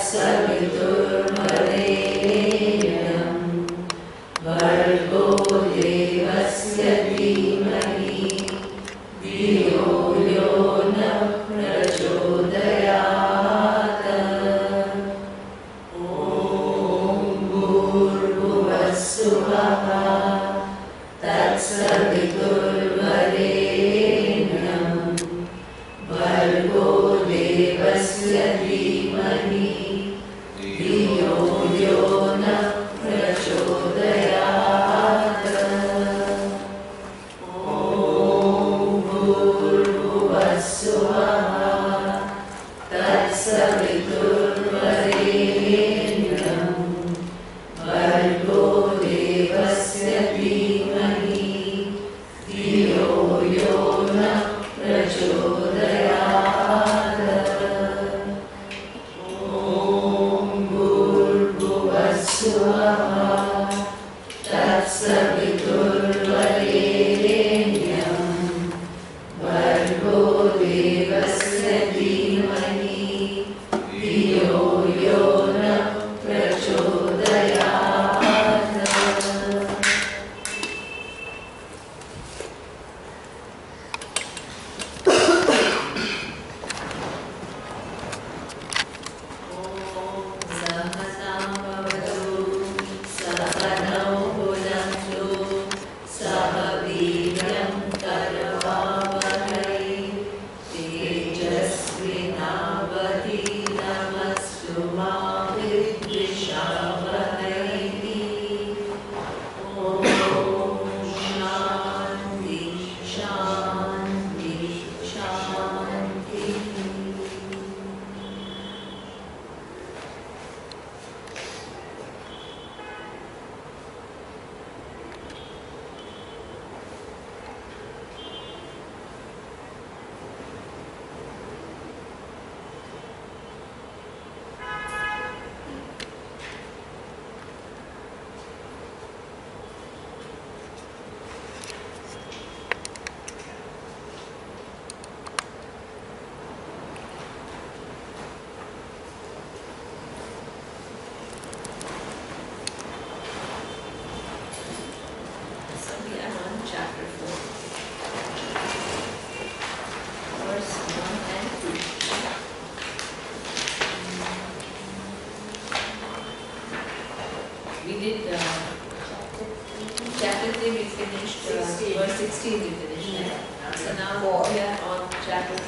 तत्सवितुर्वरेण्यं भर्गो देवस्य धीमहि धियो यो न प्रचोदयात्। ॐ भूर्भुवस्सुवः तत्सवितुर्वरेण्यं भर्गो देवस्य धीमहि धियो यो न प्रचोदयात्। ॐ भूर्भुवस्सुवः तत्सवितुर्वरेण्यं भर्गो देवस्य धीमहि धियो यो न प्रचोदयात्। ॐ भूर्भुवस्सुवः तत्सवितुर्वरेण्यं भर्गो देवस्य धीमहि धियो यो न प्रचोदयात्। सहनौ भुनक्तु सह वीर्यं करवावहै तेजस्विनावधीतमस्तु मा विद्विषावहै। ॐ शान्ति शान्ति शान्तिः। So we are on chapter 4, verse 1 and 2. We did chapter 3 we finished, verse 16 we finished. Right? So now we are on chapter 4,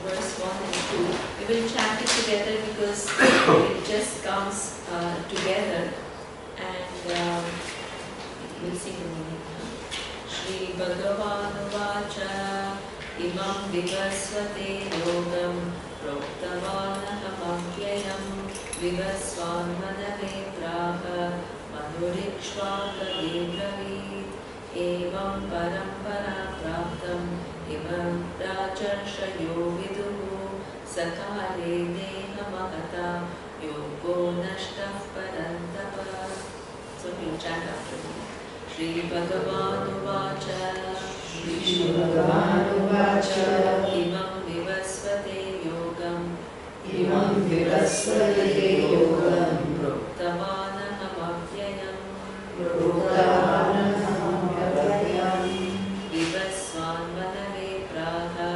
verse 1 and 2. We will chant it together because it just comes together, and we'll sing the meaning. Shri Bhagavanuvacha imam vivasvate yogam proktavanahamavyayam vivasvanmanave praha manurikshvakadebravit evam parampara praptam imam rajarshayo viduhu sakale nehamahata yogo nashtah parantapa. So we'll chant after me. Shri Bhagavanuvacha Shri Bhagavanuvacha imam vivasvate yogam proktavanahamavyayam vivasvanmanave praha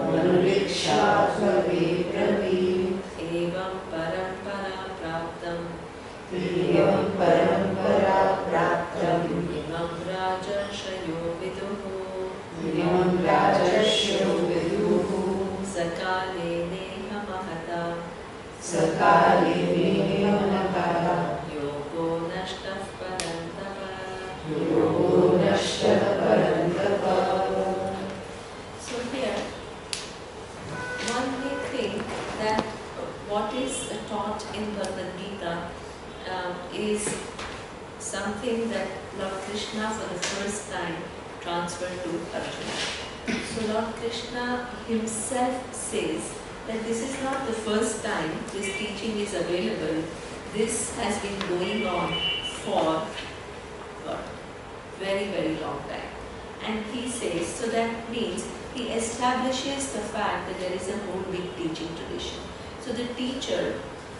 manurikshvakadebravit evam parampara praptam imam rajarshayo viduhu sakale nehamahata yogo nashtah parantapa. So here, one may think that what is taught in Bhagavad Gita is something that Lord Krishna for the first time transferred to Arjuna. So Lord Krishna himself says that this is not the first time this teaching is available. This has been going on for very, very long time. And he says, so that means he establishes the fact that there is a whole big teaching tradition. So the teacher,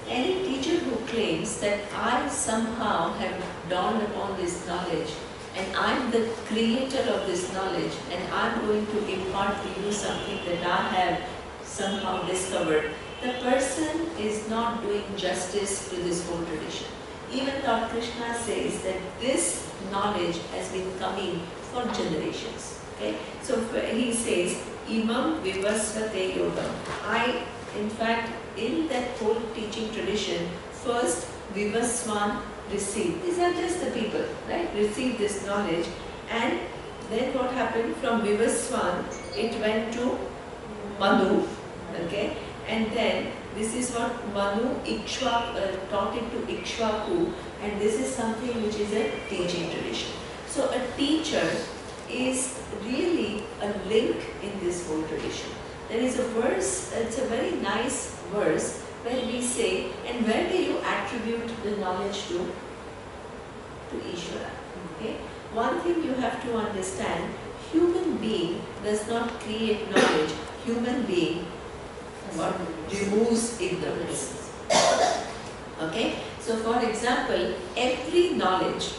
any teacher who claims that I somehow have dawned upon this knowledge and I'm the creator of this knowledge and I'm going to impart to you something that I have somehow discovered, the person is not doing justice to this whole tradition. Even Lord Krishna says that this knowledge has been coming for generations. Okay? So he says, Imam Vivasvate Yogam. In fact, in that whole teaching tradition, first Vivaswan received. These are just the people, right? Received this knowledge, and then what happened? From Vivaswan, it went to Manu, okay? And then this is what Manu taught it to Ikshvaku, and this is something which is a teaching tradition. So a teacher is really a link in this whole tradition. There is a verse, it's a very nice verse, where we say, and where do you attribute the knowledge to? To Ishvara. Okay? One thing you have to understand, human being does not create knowledge, human being removes ignorance. Okay? So for example, every knowledge,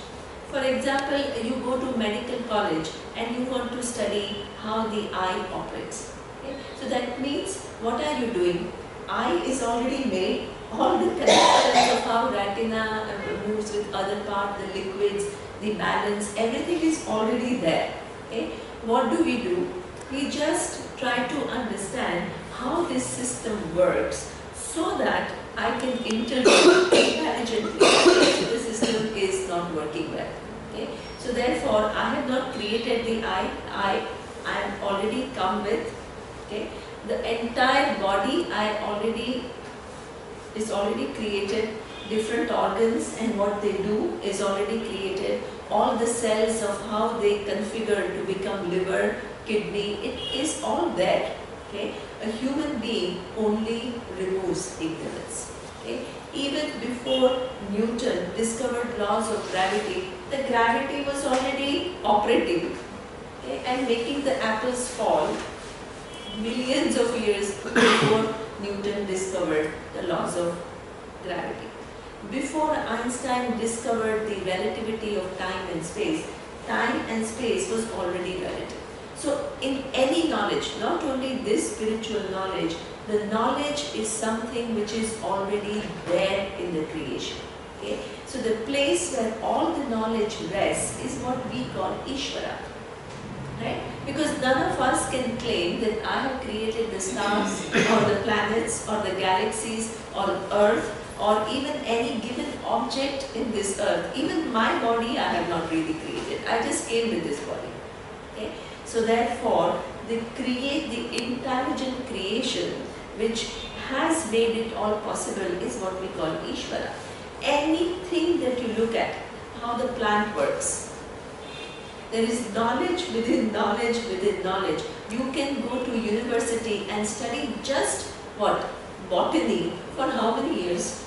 for example, you go to medical college and you want to study how the eye operates. Okay? So that means, what are you doing? Eye is already made, all the connections of how retina moves with other part, the liquids, the balance, everything is already there. Okay? What do? We just try to understand how this system works so that I can intervene intelligently if the system is not working well. Okay? So therefore, I have not created the eye, I am already come with. Okay? The entire body is already created, different organs and what they do is already created, all the cells of how they configure to become liver, kidney, it is all there. Okay? A human being only removes ignorance. Okay? Even before Newton discovered laws of gravity, the gravity was already operating, okay, and making the apples fall millions of years before Newton discovered the laws of gravity. Before Einstein discovered the relativity of time and space was already relative. So in any knowledge, not only this spiritual knowledge, the knowledge is something which is already there in the creation. Okay? So the place where all the knowledge rests is what we call Ishvara. Right? Because none of us can claim that I have created the stars or the planets or the galaxies or Earth or even any given object in this earth. Even my body I have not really created. I just came with this body. Okay? So therefore, the intelligent creation which has made it all possible is what we call Ishvara. Anything that you look at, how the plant works, there is knowledge within knowledge within knowledge. You can go to university and study just what? Botany for how many years?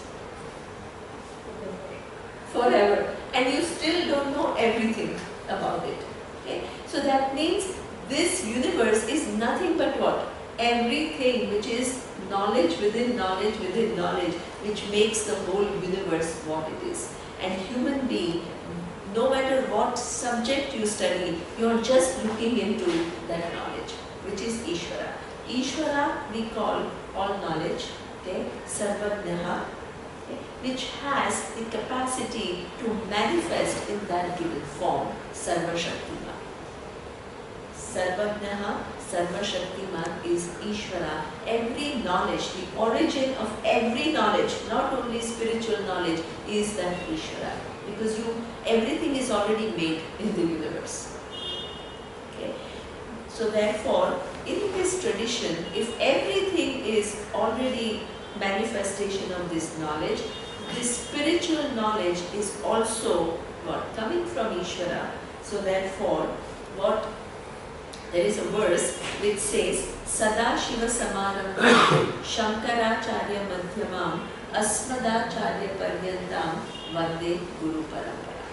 Forever. And you still don't know everything about it. Okay? So that means this universe is nothing but what? Everything which is knowledge within knowledge within knowledge, which makes the whole universe what it is. And human being, no matter what subject you study, you are just looking into that knowledge, which is Ishvara. Ishvara we call all knowledge, okay, Sarvajnaha, okay, which has the capacity to manifest in that given form, Sarvashaktiman. Sarvajnaha, Sarvashaktiman is Ishvara. Every knowledge, the origin of every knowledge, not only spiritual knowledge, is that Ishvara. Because everything is already made in the universe. Okay? So therefore, in this tradition, if everything is already manifestation of this knowledge, this spiritual knowledge is also what? Coming from Ishvara. So therefore, there is a verse which says, Sada Shiva Samarambham Shankaracharya Madhyamam Asmadacharya Paryantam Vande Guru Parampara.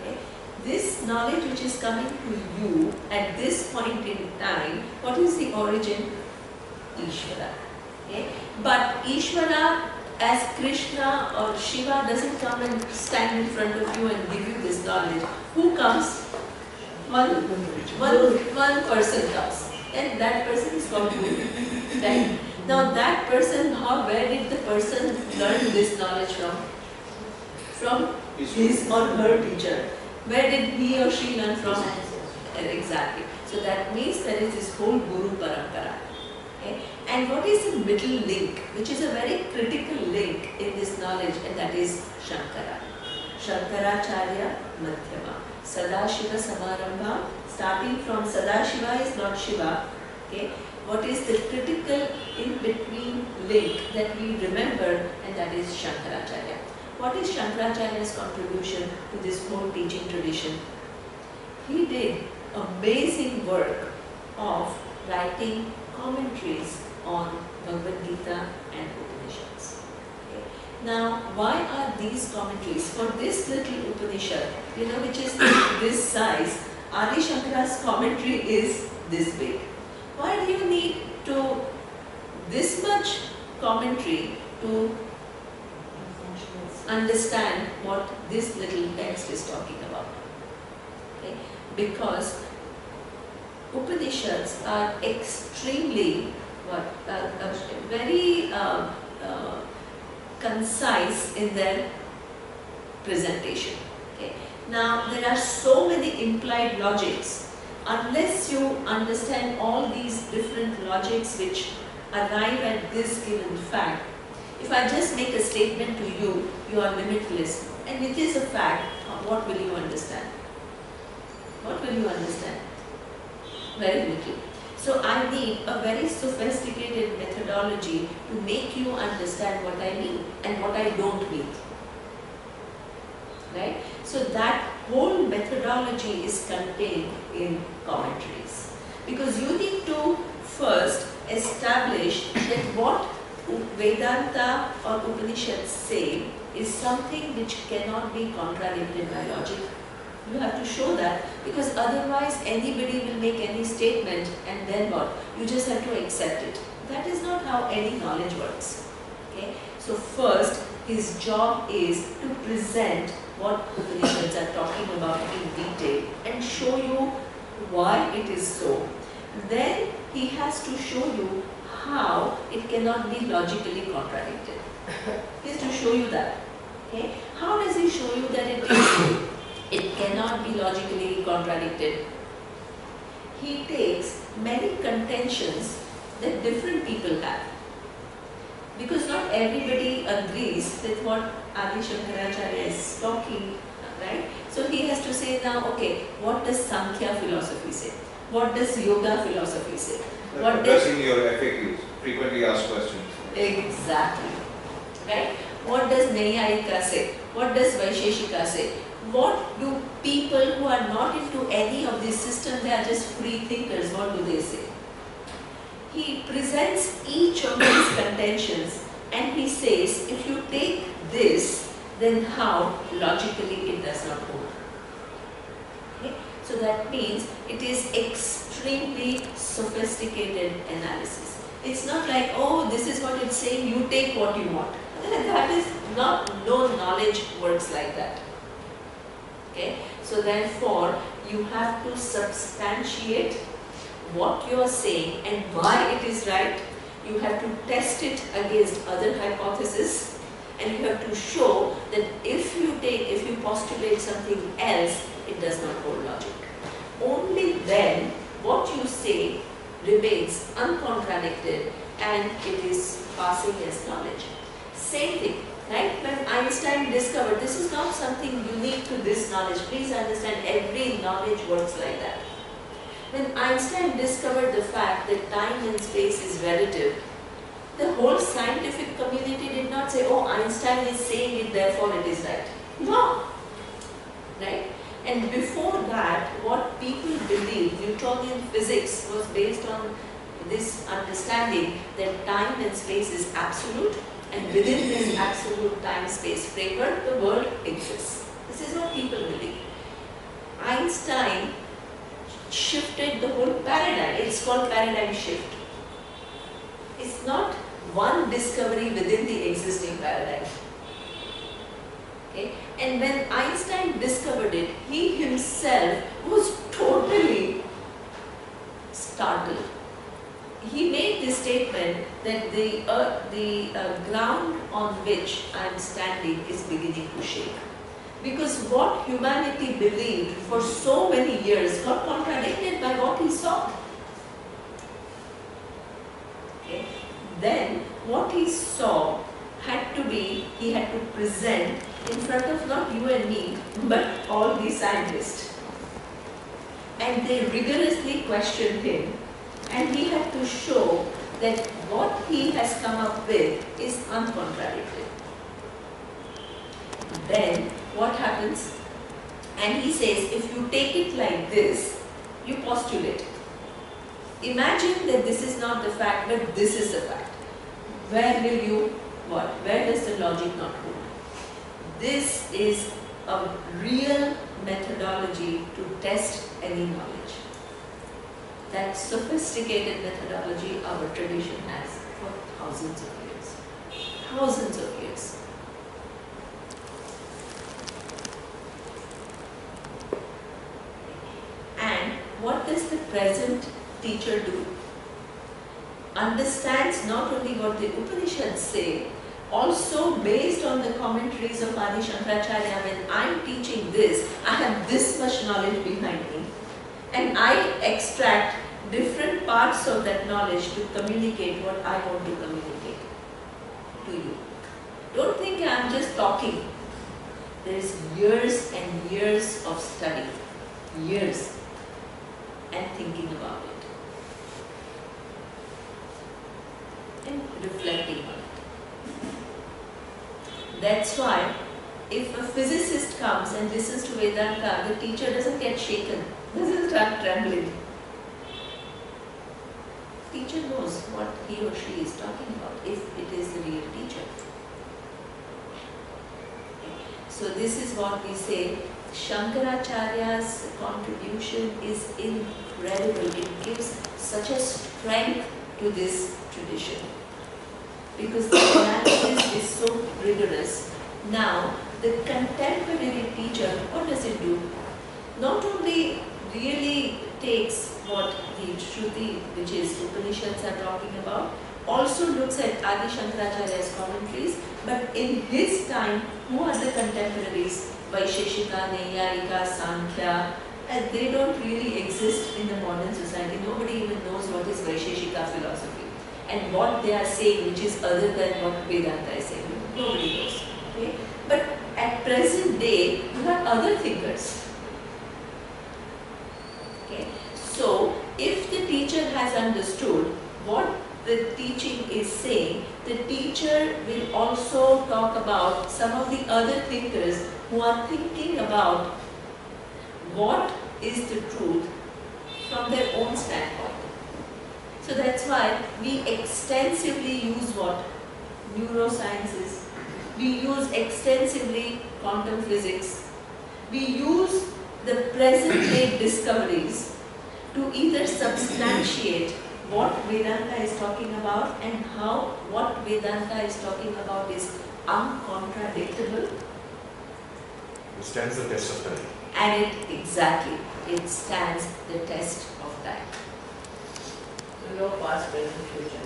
Okay? this knowledge which is coming to you at this point in time, what is the origin? Ishvara. Okay? But Ishvara as Krishna or Shiva doesn't come and stand in front of you and give you this knowledge. Who comes? One person comes, and that person is called Guru. Right? Now that person, where did the person learn this knowledge from? From his or her teacher. Where did he or she learn from? Exactly. So that means there is this whole Guru Parampara. Okay? And what is the middle link, which is a very critical link in this knowledge, and that is Shankara. Shankaracharya Madhyama. Sadashiva Samarambha. Starting from Sadashiva is Lord Shiva. Okay? What is the critical in-between link that we remember, and that is Shankaracharya. What is Shankaracharya's contribution to this whole teaching tradition? He did amazing work of writing commentaries on Bhagavad Gita and Upanishads. Okay. Now, why are these commentaries? For this little Upanishad, which is this size, Adi Shankara's commentary is this big. Why do you need to this much commentary to understand what this little text is talking about? Okay? Because Upanishads are extremely very concise in their presentation. Okay? Now there are so many implied logics. Unless you understand all these different logics which arrive at this given fact, if I just make a statement to you, you are limitless, and it is a fact, what will you understand? What will you understand? Very little. So I need a very sophisticated methodology to make you understand what I mean and what I don't mean. Right? So that whole methodology is contained in commentaries. Because you need to first establish that what Vedanta or Upanishads say is something which cannot be contradicted by logic. You have to show that, because otherwise anybody will make any statement and then what? You just have to accept it. That is not how any knowledge works. Okay? So first, his job is to present what Upanishads are talking about in detail and show you why it is so. Then he has to show you how it cannot be logically contradicted. He has to show you that. Okay? How does he show you that it cannot be logically contradicted? He takes many contentions that different people have. Because not everybody agrees with what Adi Shankaracharya is talking, right? So he has to say now, okay, what does Sankhya philosophy say? What does Yoga philosophy say? What does addressing your FAQs, frequently asked questions. Exactly. Right? What does Nayayika say? What does Vaisheshika say? What do people who are not into any of these systems, they are just free thinkers, what do they say? He presents each of these contentions and he says, if you take this, then how logically it does not hold. Okay? So that means it is extremely sophisticated analysis. It's not like, oh, this is what it's saying, you take what you want. That is not, no knowledge works like that. Okay? So therefore, you have to substantiate what you are saying and why it is right. You have to test it against other hypotheses, and you have to show that if you postulate something else, it does not hold logic. Only then what you say remains uncontradicted and it is passing as knowledge. Same thing, right? When Einstein discovered, this is not something unique to this knowledge. Please understand, every knowledge works like that. When Einstein discovered the fact that time and space is relative, the whole scientific community did not say, oh, Einstein is saying it, therefore it is right. No. Right? And before that, what people believed, Newtonian physics was based on this understanding that time and space is absolute, and within this absolute time-space framework, the world exists. This is what people believe. Einstein shifted the whole paradigm. It's called paradigm shift. It's not one discovery within the existing paradigm. Okay? And when Einstein discovered it, he himself was totally startled. He made this statement that the ground on which I am standing is beginning to shake. Because what humanity believed for so many years got contradicted by what he saw. Okay. Then what he saw had to be, he had to present in front of not you and me, but all the scientists. And they rigorously questioned him, and he had to show that what he has come up with is uncontradicted. Then what happens? And he says, if you take it like this, you postulate. Imagine that this is not the fact, but this is the fact. Where will you, what? Where does the logic not hold? This is a real methodology to test any knowledge. That sophisticated methodology our tradition has for thousands of years. Thousands of years. And what does the present teacher do? Understands not only what the Upanishads say, also based on the commentaries of Adi Shankaracharya. When I am teaching this, I have this much knowledge behind me, and I extract different parts of that knowledge to communicate what I want to communicate to you. Don't think I am just talking. There is years and years of study, years, and thinking about it, and reflecting on it. That's why if a physicist comes and listens to Vedanta, the teacher doesn't get shaken, doesn't start trembling. Teacher knows what he or she is talking about, if it is the real teacher. So this is what we say, Shankaracharya's contribution is incredible. It gives such a strength to this tradition, because the analysis is so rigorous. Now, the contemporary teacher, what does it do? Not only really takes what the Shruti, which is Upanishads, are talking about, also looks at Adi Shankaracharya's commentaries, but in his time, who are the contemporaries? Vaisheshika, Naiyayika, Sankhya, and they don't really exist in the modern society. Nobody even knows what is Vaisheshika philosophy and what they are saying, which is other than what Vedanta is saying. Nobody knows. Okay? But at present day, you have other thinkers. Okay? So, if the teacher has understood what the teaching is saying, the teacher will also talk about some of the other thinkers who are thinking about what is the truth from their own standpoint. So that's why we extensively use what? Neurosciences. We use extensively quantum physics. We use the present day discoveries to either substantiate what Vedanta is talking about and how what Vedanta is talking about is uncontradictable. It stands the test of time. And it stands the test of time. No past, present, future.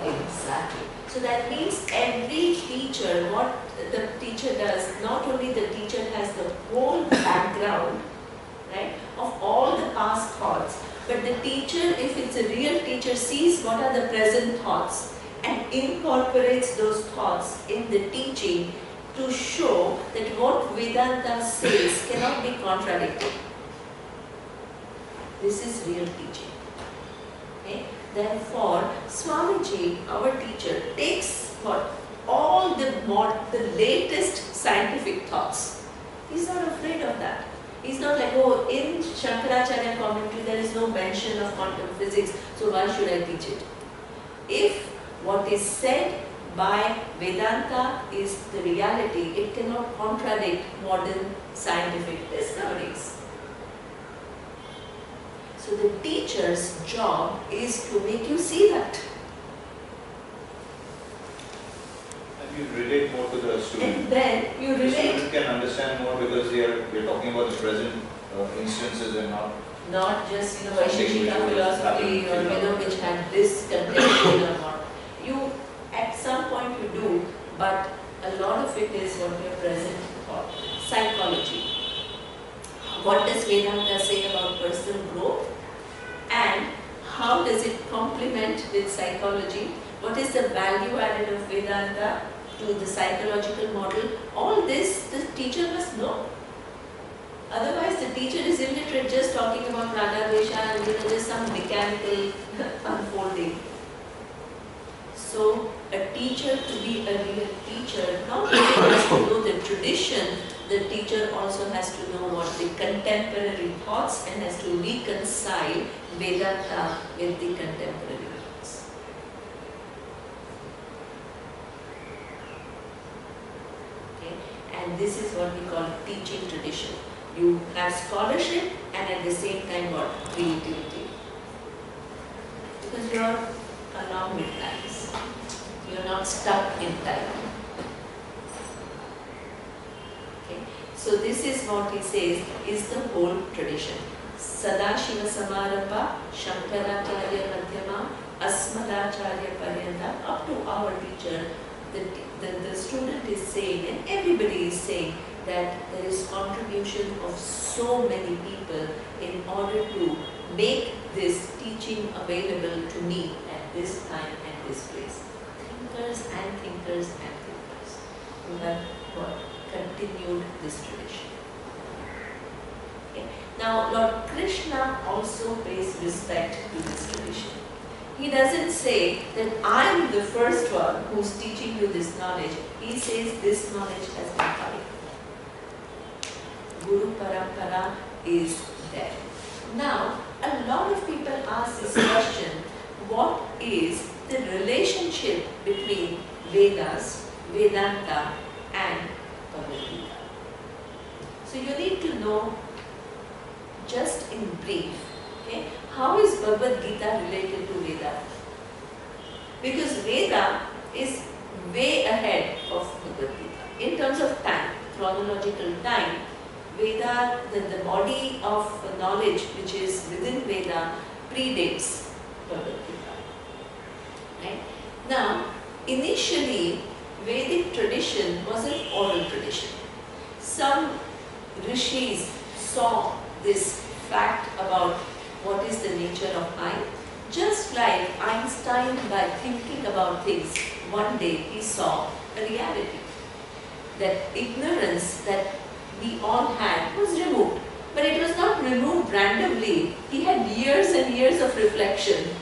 Exactly. So that means every teacher, what the teacher does, not only the teacher has the whole background, right, of all the past thoughts, but the teacher, if it's a real teacher, sees what are the present thoughts and incorporates those thoughts in the teaching to show that what Vedanta says cannot be contradicted. This is real teaching. Okay? Therefore, Swamiji, our teacher, takes what all the latest scientific thoughts. He's not afraid of that. He's not like, oh, in Shankaracharya commentary there is no mention of quantum physics, so why should I teach it? If what is said by Vedanta is the reality, it cannot contradict modern scientific discoveries. So the teacher's job is to make you see that. And you relate more to the student. And then you The relate, student can understand more because we're talking about the present instances and not just, Something Vaisheshika which philosophy or, happened. which had this contention or not. You, at some point you do, but a lot of it is what we are present for. Psychology. What does Vedanta say about personal growth? And how does it complement with psychology? What is the value added of Vedanta to the psychological model? All this the teacher must know. Otherwise the teacher is illiterate, just talking about Ragadesha and just some mechanical unfolding. So a teacher, to be a real teacher, not only has to know the tradition, the teacher also has to know what the contemporary thoughts and has to reconcile Vedanta with the contemporary thoughts. Okay? And this is what we call teaching tradition. You have scholarship and at the same time what? Creativity. Because you are along with times. You are not stuck in time. Okay? So this is what he says is the whole tradition. Sadashiva Samarabha, Shankaracharya Madhyama, Asmadacharya Paryanta, up to our teacher, the student is saying, and everybody is saying, that there is contribution of so many people in order to make this teaching available to me at this time and this place. Thinkers and thinkers and thinkers who have continued this tradition. Okay. Now Lord Krishna also pays respect to this tradition. He doesn't say that I am the first one who's teaching you this knowledge. He says this knowledge has been coming. Guru Parampara is there. Now, a lot of people ask this question, what is the relationship between Vedas, Vedanta and Bhagavad Gita? So you need to know, just in brief, okay, how is Bhagavad Gita related to Veda? Because Veda is way ahead of Bhagavad Gita in terms of time, chronological time. Veda, the body of knowledge which is within Veda predates Bhagavad Gita. Right? Now, initially, Vedic tradition was an oral tradition. Some rishis saw this fact about what is the nature of mind. Just like Einstein, by thinking about things, one day he saw a reality. That ignorance that we all had was removed. But it was not removed randomly. He had years and years of reflection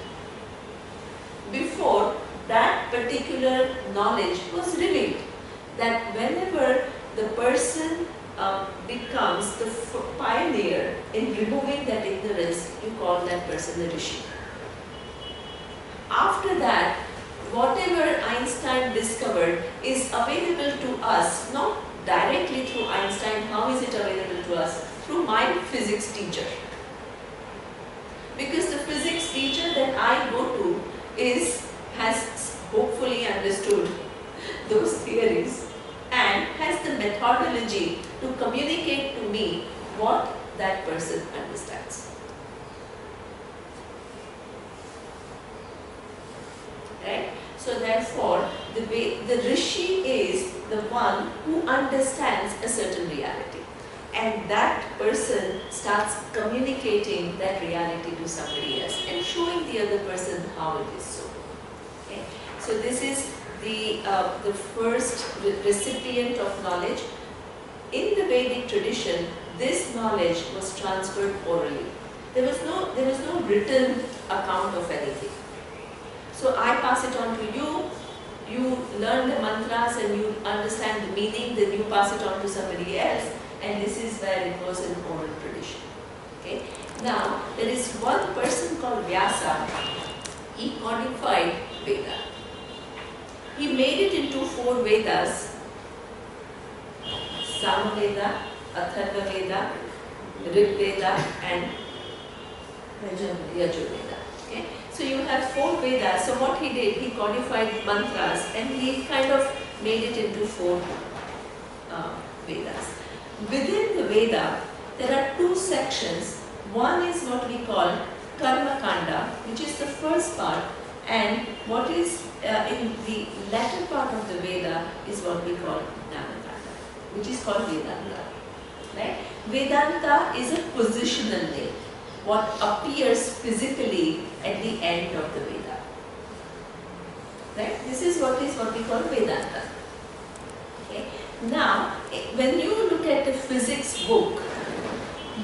before that particular knowledge was revealed. That whenever the person becomes the pioneer in removing that ignorance, you call that person the Rishi. After that, whatever Einstein discovered is available to us, not directly through Einstein. How is it available to us? Through my physics teacher. Because the physics teacher that I go to has hopefully understood those theories and has the methodology to communicate to me what that person understands. Right? So therefore, the Rishi is the one who understands a certain reality. And that person starts communicating that reality to somebody else and showing the other person how it is so. Okay? So this is the first recipient of knowledge. In the Vedic tradition, this knowledge was transferred orally. There was no written account of anything. So I pass it on to you, you learn the mantras and you understand the meaning, then you pass it on to somebody else, and this is where it was an oral tradition. Okay? Now, there is one person called Vyasa. He codified Veda. He made it into 4 Vedas: Samaveda, Atharva Veda, Rig Veda and Yajurveda. Okay? So you have 4 Vedas. So what he did, he codified mantras and he kind of made it into 4 Vedas. Within the Veda, there are 2 sections. One is what we call Karma Kanda, which is the first part, and what is in the latter part of the Veda is what we call Jnana Kanda, which is called Vedanta. Right? Vedanta is a positional name, what appears physically at the end of the Veda. Right? This is what we call Vedanta. Okay? Now, when you look at a physics book,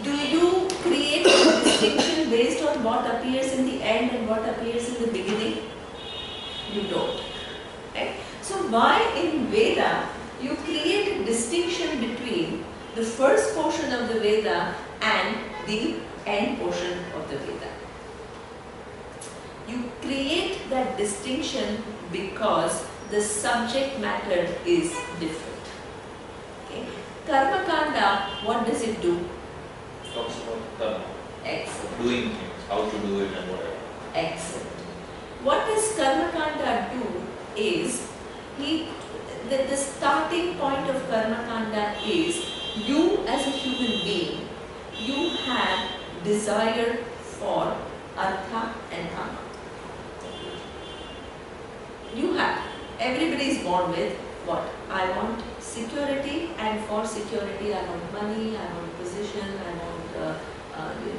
do you create a distinction based on what appears in the end and what appears in the beginning? You don't. Right? So why in Veda you create a distinction between the first portion of the Veda and the end portion of the Veda? You create that distinction because the subject matter is different. Okay? Karma Kanda, what does it do? Talks about karma, Excellent. doing things, how to do it and whatever. Excellent. What does Karma Kanda do is, the starting point of Karma Kanda is, you as a human being, you have desire for artha and kama. You have. Everybody is born with what? I want security, and for security I want money, I want position, I want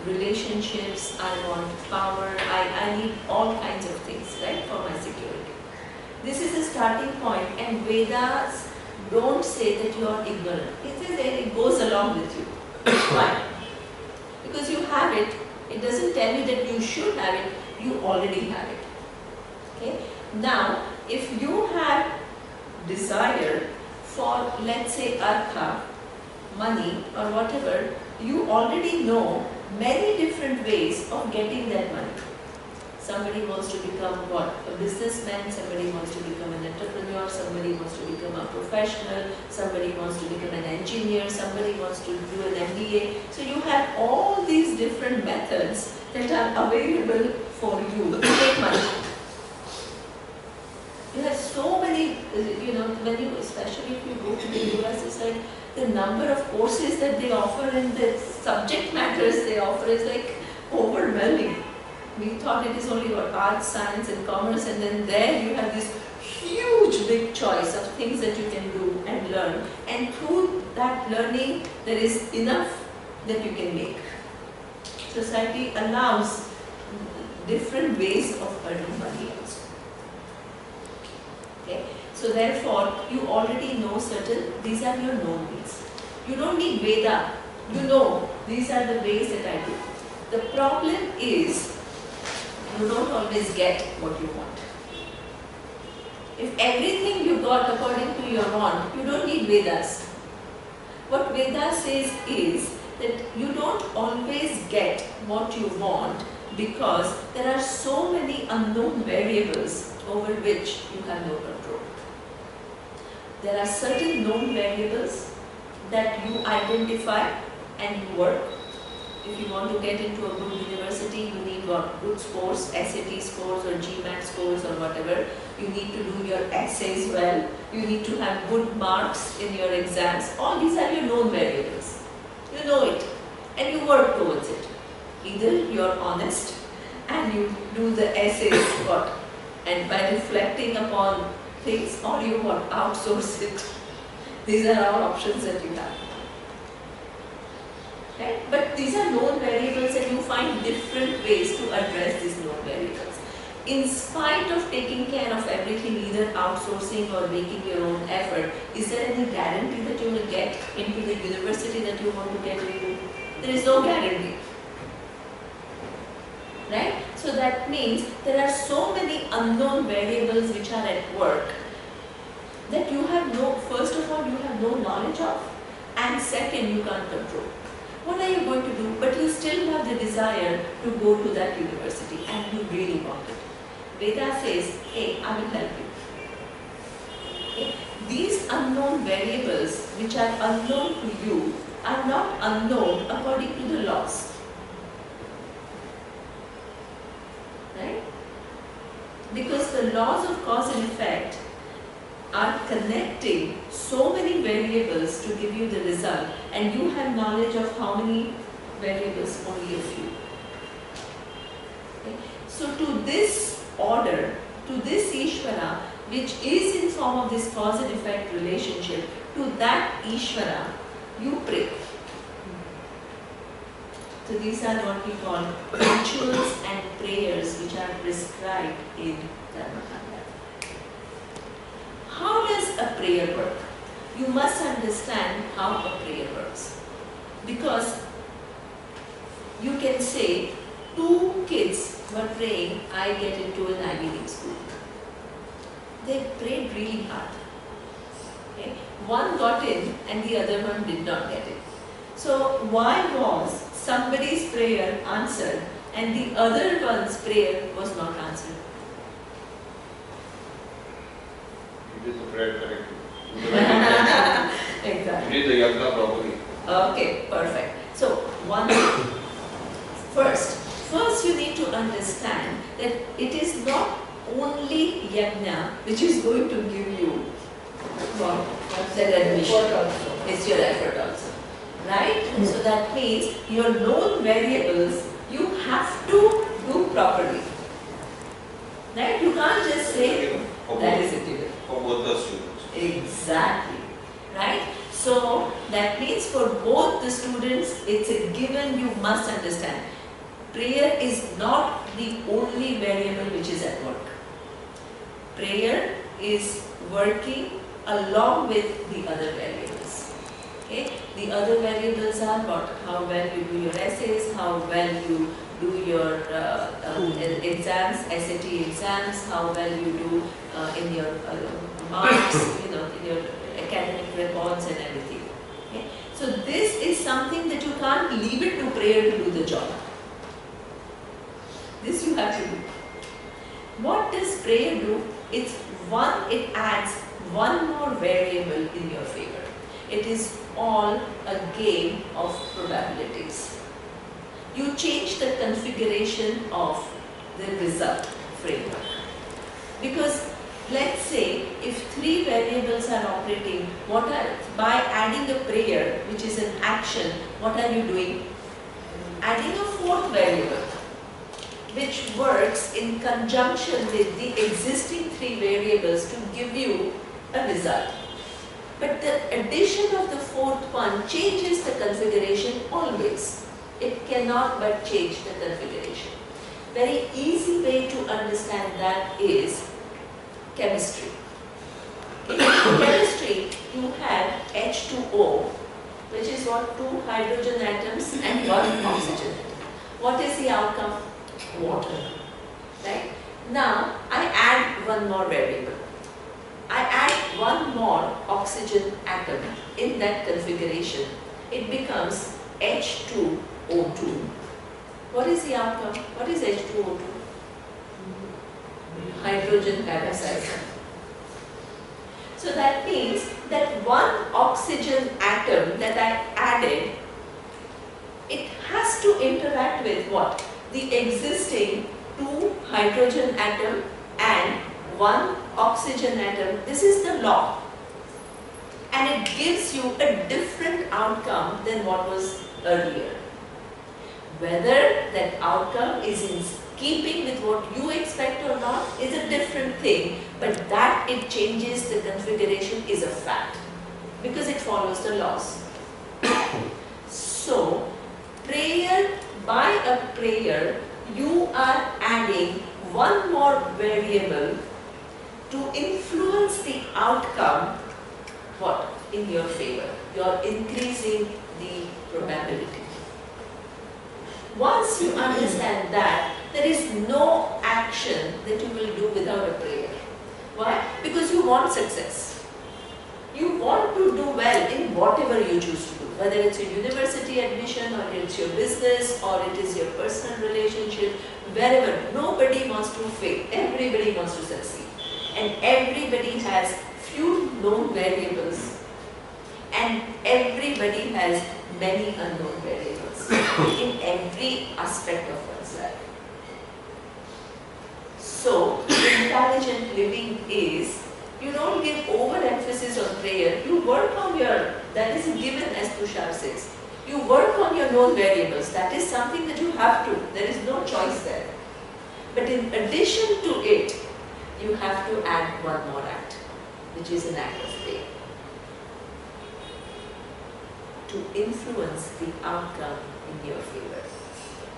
relationships, I want power, I need all kinds of things, right, for my security. This is a starting point, and Vedas don't say that you are ignorant. It says that it goes along with you. Why? Because you have it. It doesn't tell you that you should have it, you already have it. Okay? Now, if you have desire for, let's say, artha, money or whatever, you already know many different ways of getting that money. Somebody wants to become what? A businessman, somebody wants to become an entrepreneur, somebody wants to become a professional, somebody wants to become an engineer, somebody wants to do an MBA. So you have all these different methods that are available for you to make money. You have so many, when you, especially if you go to the US, it's like the number of courses that they offer and the subject matters they offer is like overwhelming. We thought it is only about arts, science and commerce, and then there you have this huge big choice of things that you can do and learn, and through that learning there is enough that you can make. Society allows different ways of earning money also. Okay? So therefore, you already know these are your known ways. You don't need Veda. You know, these are the ways that I do. The problem is, you don't always get what you want. If everything you got according to your want, you don't need Vedas. What Veda says is that you don't always get what you want because there are so many unknown variables over which you have no control. There are certain known variables that you identify and you work. If you want to get into a good university, you need what? Good scores, SAT scores or GMAT scores or whatever. You need to do your essays well. You need to have good marks in your exams. All these are your known variables. You know it and you work towards it. Either you're honest and you do the essays what? And by reflecting upon things, or you what? Outsource it. These are all options that you have. Right? But these are known variables and you find different ways to address these known variables. In spite of taking care of everything, either outsourcing or making your own effort, is there any guarantee that you will get into the university that you want to get into? There is no guarantee. Right? So that means there are so many unknown variables which are at work that you have first of all, you have no knowledge of, and second, you can't control. What are you going to do? But you still have the desire to go to that university and you really want it. Veda says, hey, I will help you. Okay? These unknown variables which are unknown to you are not unknown according to the laws. Because the laws of cause and effect are connecting so many variables to give you the result, and you have knowledge of how many variables, only a few. Okay. So to this order, to this Ishvara, which is in form of this cause and effect relationship, to that Ishvara you pray. So these are what we call rituals and prayers which are prescribed in Dharmakaya. How does a prayer work? You must understand how a prayer works. Because you can say, 2 kids were praying, I get into an Ivy League school. They prayed really hard. Okay? One got in and the other one did not get in. So why was somebody's prayer answered and the other one's prayer was not answered? You did the prayer correctly. You did the Exactly. You did the yagna properly. Okay, perfect. So first you need to understand that it is not only yajna which is going to give you what's that admission? Effort also. It's your effort also. Right? So that means your known variables you have to do properly. Right? You can't just say For that both- is it. For both the students. Exactly. Right? So that means for both the students, it's a given, you must understand. Prayer is not the only variable which is at work. Prayer is working along with the other variables. Okay? The other variables are what? How well you do your essays, how well you do your exams, SAT exams, how well you do in your marks, in your academic records and everything. Okay? So this is something that you can't leave it to prayer to do the job. This you have to do. What does prayer do? It adds one more variable in your favor. It is all a game of probabilities. You change the configuration of the result framework. Because let's say if 3 variables are operating, by adding a prayer, which is an action, what are you doing? Adding a 4th variable, which works in conjunction with the existing 3 variables to give you a result. But the addition of the 4th one changes the configuration always. It cannot but change the configuration. Very easy way to understand that is chemistry. In chemistry, you have H2O, which is what? 2 hydrogen atoms and 1 oxygen atom. What is the outcome? Water. Right? Now, I add one more variable. I add one more oxygen atom in that configuration. It becomes H2O2. What is the outcome? What is H2O2? Hydrogen peroxide. So that means that one oxygen atom that I added, it has to interact with what? The existing 2 hydrogen atom and 1 oxygen atom. This is the law. And it gives you a different outcome than what was earlier. Whether that outcome is in keeping with what you expect or not is a different thing, but that it changes the configuration is a fact because it follows the laws. So, by a prayer, you are adding one more variable to influence the outcome, what? In your favor. You are increasing the probability. Once you understand that, there is no action that you will do without a prayer. Why? Because you want success. You want to do well in whatever you choose to do. Whether it's a university admission or it's your business or it is your personal relationship, wherever. Nobody wants to fail. Everybody wants to succeed. And everybody has few known variables and everybody has many unknown variables in every aspect of one's life. So, in intelligent living is, you don't give overemphasis on prayer. You work on your, that is given as Tushar says. You work on your known variables. That is something that you have to. There is no choice there. But in addition to it, you have to add one more act, which is an act of faith, to influence the outcome in your favor.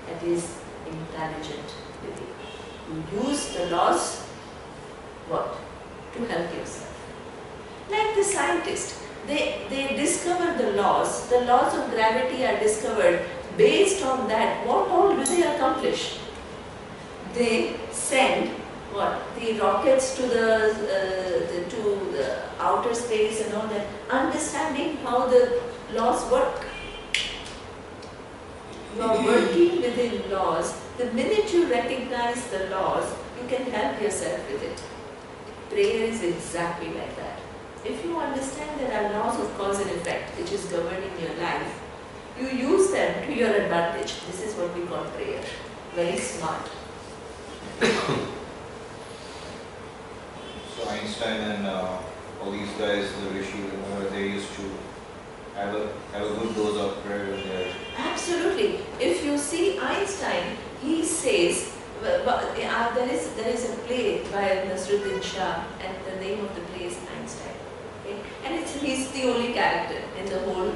That is intelligent living. You use the laws, what? To help yourself. Like the scientist, they discover the laws of gravity are discovered. Based on that, what all do they accomplish? They send what? The rockets to the outer space and all that, understanding how the laws work. You are working within laws. The minute you recognize the laws, you can help yourself with it. Prayer is exactly like that. If you understand there are laws of cause and effect which is governing your life, you use them to your advantage. This is what we call prayer. Very smart. So Einstein and all these guys, the Rishi, they used to have a good dose of prayer in their. Absolutely. If you see Einstein, he says, there is a play by Nasruddin Shah, and the name of the play is Einstein. Okay? And he's the only character in the whole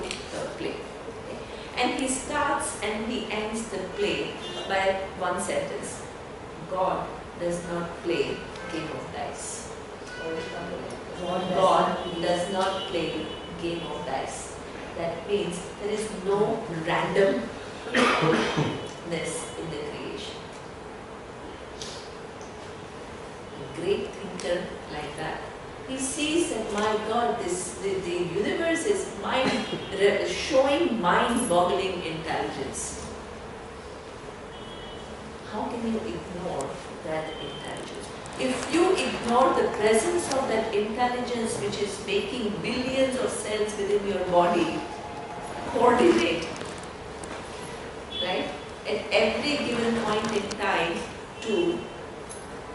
play. Okay? And he starts and he ends the play by one sentence: God does not play game of dice. God does not play game of dice. That means there is no randomness in the creation. A great thinker like that, he sees that, my God, the universe is showing mind-boggling intelligence. How can you ignore that intelligence? If you ignore the presence of that intelligence which is making billions of cells within your body coordinate, right, at every given point in time to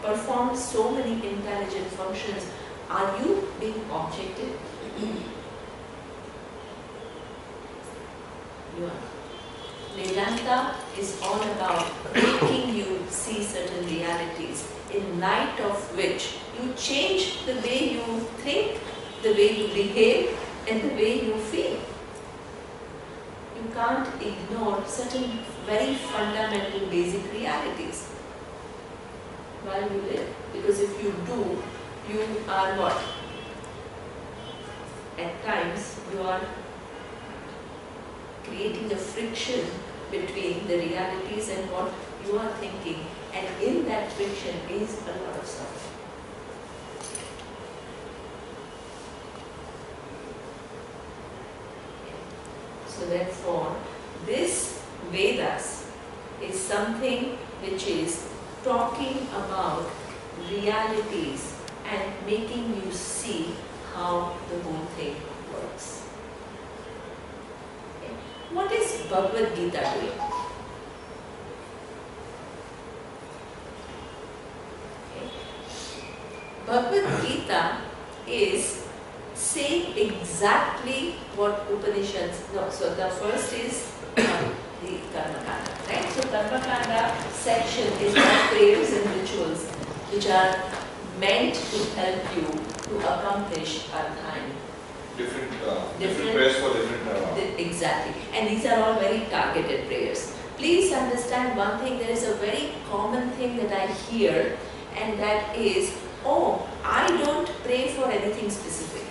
perform so many intelligent functions, are you being objective? You are. Vedanta is all about making you see certain realities, in light of which you change the way you think, the way you behave, and the way you feel. You can't ignore certain very fundamental basic realities while you live. Because if you do, you are what? At times you are creating a friction between the realities and what you are thinking, and in that friction is a lot of suffering. So therefore, this Vedas is something which is talking about realities and making you see how the whole thing works. Okay. What is Bhagavad Gita doing? Okay. Bhagavad Gita is saying exactly what Upanishads. No, so the first is the Karma Kanda, right? So Karma Kanda section is about prayers and rituals which are meant to help you to accomplish Arthan. Different prayers for different. Exactly. And these are all very targeted prayers. Please understand one thing, there is a very common thing that I hear, and that is, oh, I don't pray for anything specific.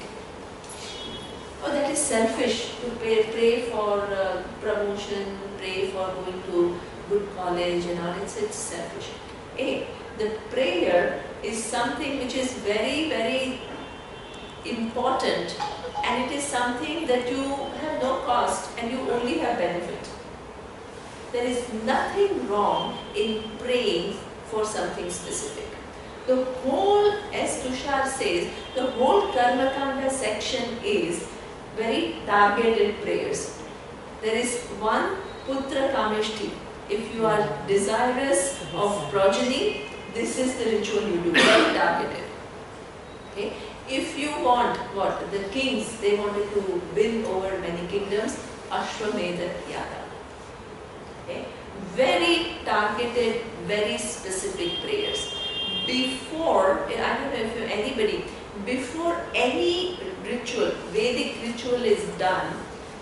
Oh, that is selfish to pray for promotion, pray for going to good college and all. It's selfish. A, the prayer is something which is very, very important, and it is something that you have no cost and you only have benefit. There is nothing wrong in praying for something specific. The whole, as Tushar says, the whole Karma Kanda section is very targeted prayers. There is one Putra Kameshti. If you are desirous of progeny, this is the ritual you do, very targeted. Okay? If you want what? The kings, they wanted to win over many kingdoms, Ashwamedha Yaga. Okay? Very targeted, very specific prayers. Before, I don't know if anybody, before any ritual, Vedic ritual is done,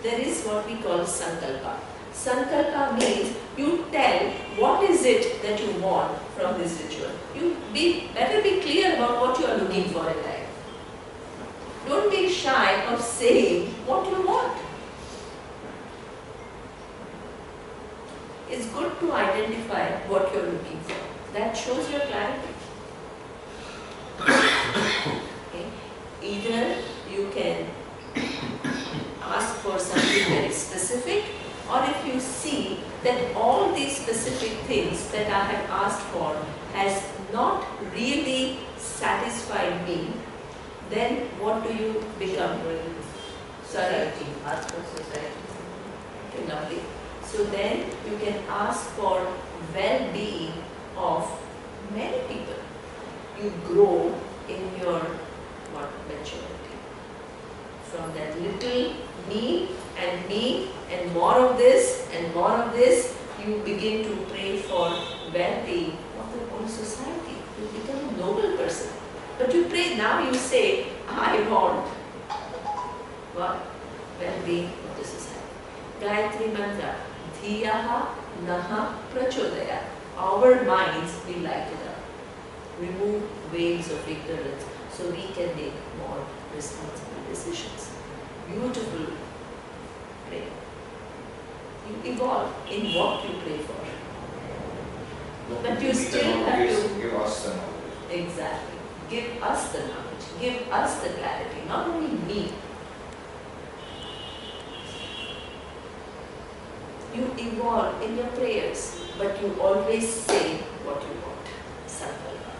there is what we call Sankalpa. Sankalpa means you tell what is it that you want from this ritual. You better be clear about what you are looking for in life. Don't be shy of saying what you want. It's good to identify what you're looking for. That shows your clarity. Okay. Either you can ask for something very specific, or if you see that all these specific things that I have asked for has not really satisfied me, then what do you become? Society, ask for society. Okay, lovely. So then you can ask for well-being of many people. You grow in your maturity. From that little me and more of this and more of this, you begin to pray for well-being of the whole society. You become a noble person. But you pray now, you say, I want what? Well-being of the society. Gayatri Mantra, Dhiyaha Naha Prachodaya. Our minds be lighted up. Remove veils of ignorance so we can make more responsible decisions. Beautiful prayer. You evolve in what you pray for. But you still have to give us the knowledge. exactly give us the knowledge, give us the clarity, not only me. You evolve in your prayers, but you always say what you want. Sankalpa.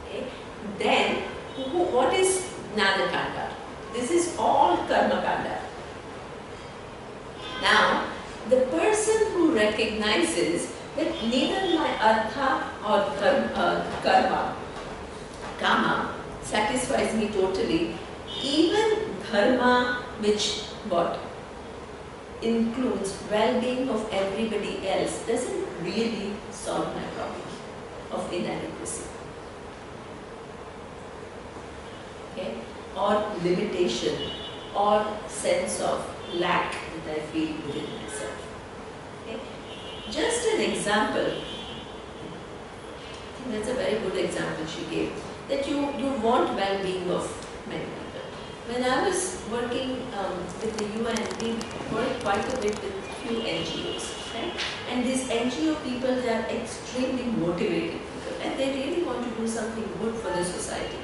Okay. Then, what is Jnana-kanda? This is all Karma-kanda. Now, the person who recognizes that neither my artha or kama satisfies me totally, even dharma, which what? Includes well-being of everybody else, doesn't really solve my problem of inadequacy. Okay? Or limitation, or sense of lack that I feel within myself. Okay? Just an example, I think that's a very good example she gave, that you want well-being of many people. When I was working with the UN, we worked quite a bit with few NGOs, right? And these NGO people, they are extremely motivated people, and they really want to do something good for the society.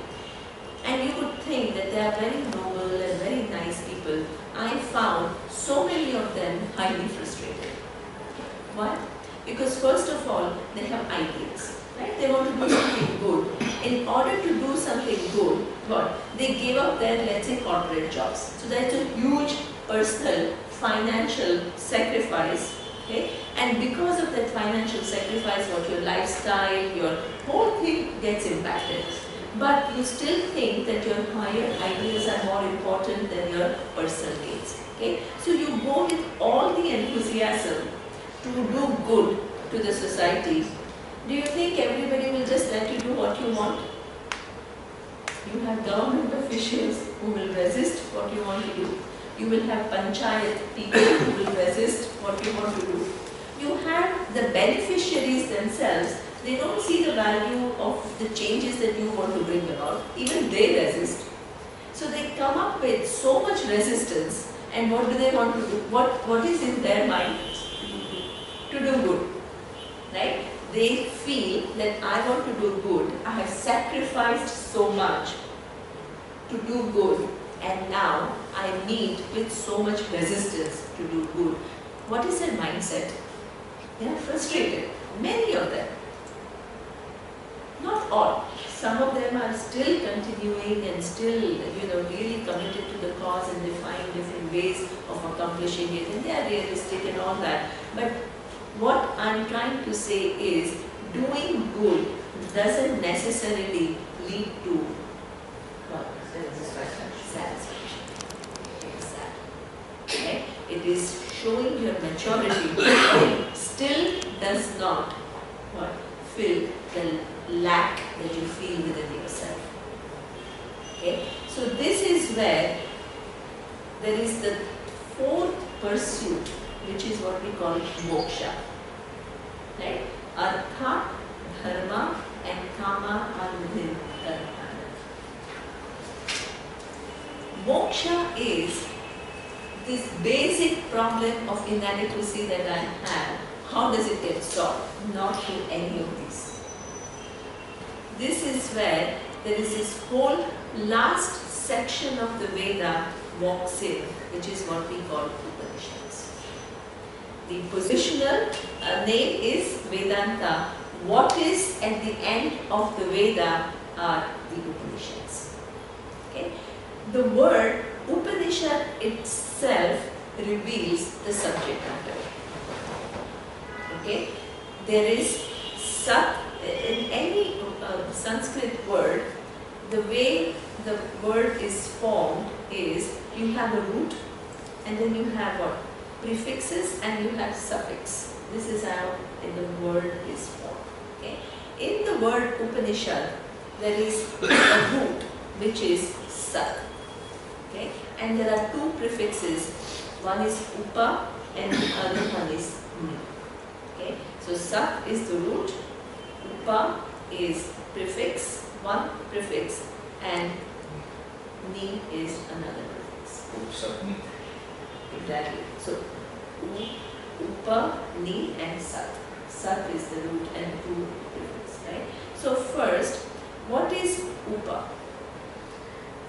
And you would think that they are very noble and very nice people. I found so many of them highly frustrated. Why? Because first of all, they have ideas, right? They want to do something good. In order to do something good, what? They give up their, let's say, corporate jobs. So that's a huge personal, financial sacrifice, okay? And because of that financial sacrifice, what your lifestyle, your whole thing gets impacted. But you still think that your higher ideas are more important than your personal needs, okay? So you go with all the enthusiasm to do good to the society. Do you think everybody will just let you do what you want? You have government officials who will resist what you want to do. You will have panchayat people who will resist what you want to do. You have the beneficiaries themselves. They don't see the value of the changes that you want to bring about. Even they resist. So they come up with so much resistance, and what do they want to do? What is in their mind? To do good, right? They feel that I want to do good. I have sacrificed so much to do good, and now I meet with so much resistance to do good. What is their mindset? They are frustrated. Many of them. Not all. Some of them are still continuing and still, really committed to the cause, and they find different ways of accomplishing it, and they are realistic and all that. But what I'm trying to say is doing good doesn't necessarily lead to what? Satisfaction. Exactly. Okay? It is showing your maturity, but it still does not what? Fill the lack that you feel within yourself. Okay? So this is where there is the fourth pursuit, which is what we call moksha. Right? Artha, dharma and kama are within dharma. Moksha is this basic problem of inadequacy that I have. How does it get solved? Not through any of these. This is where there is this whole last section of the Veda walks in, which is what we call Upanishads. The positional name is Vedanta. What is at the end of the Veda are the Upanishads. Okay? The word Upanishad itself reveals the subject matter. Okay? There is Sat, in any Sanskrit word, the way the word is formed is you have a root and then you have what? Prefixes and you have suffix. This is how the word is formed. Okay? In the word Upanishad, there is a root which is Sat. Okay? And there are two prefixes. One is Upa and the other one is Ni. Okay? So Sat is the root, Upa is prefix, one prefix, and Ni is another prefix. Upsatni. Exactly. So Upa, Ni and Sat. Sat is the root and two prefix, right? So first, what is Upa?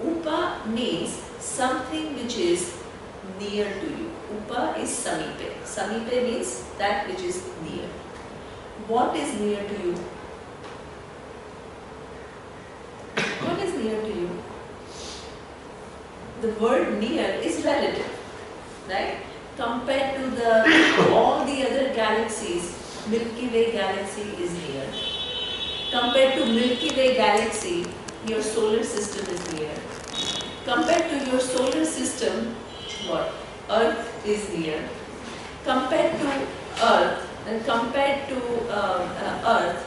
Upa means something which is near to you. Upa is Samipe. Samipe means that which is near. What is near to you? What is near to you? The word near is relative, right? Compared to all the other galaxies, Milky Way galaxy is near. Compared to Milky Way galaxy, your solar system is near. Compared to your solar system, what? Earth is near. Compared to Earth, and compared to Earth,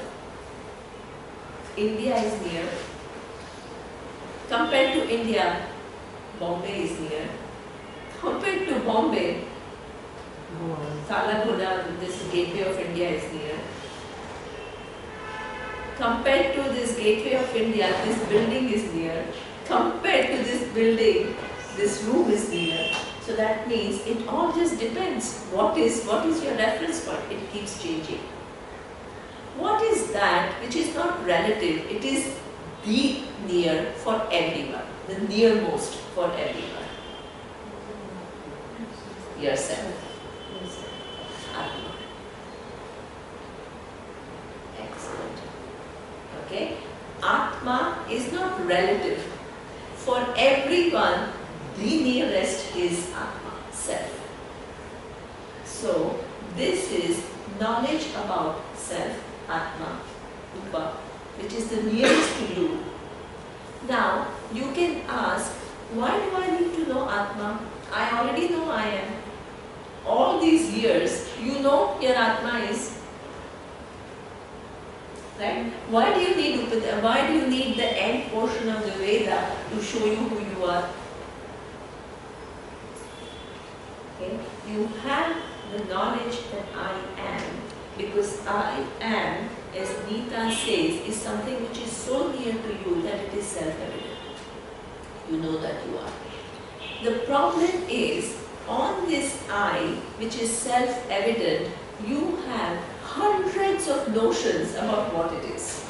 India is near. Compared to India, Bombay is near. Compared to Bombay, Kala Ghoda, this gateway of India is near. Compared to this gateway of India, this building is near. Compared to this building, this room is near. So that means it all just depends. What is your reference point? It keeps changing. What is that which is not relative? It is the near for everyone, the nearmost for everyone. Yourself. Atma. Excellent. Okay? Atma is not relative. For everyone, the nearest is Atma, self. So, this is knowledge about self, Atma, Upa, which is the nearest to you. Now, you can ask, why do I need to know Atma? I already know I am. All these years, you know your Atma is. Right? Why do you need the end portion of the Veda to show you who you are? Okay? You have the knowledge that I am, because I am, as Gita says, is something which is so near to you that it is self-evident. You know that you are. The problem is, on this I, which is self-evident, you have hundreds of notions about what it is.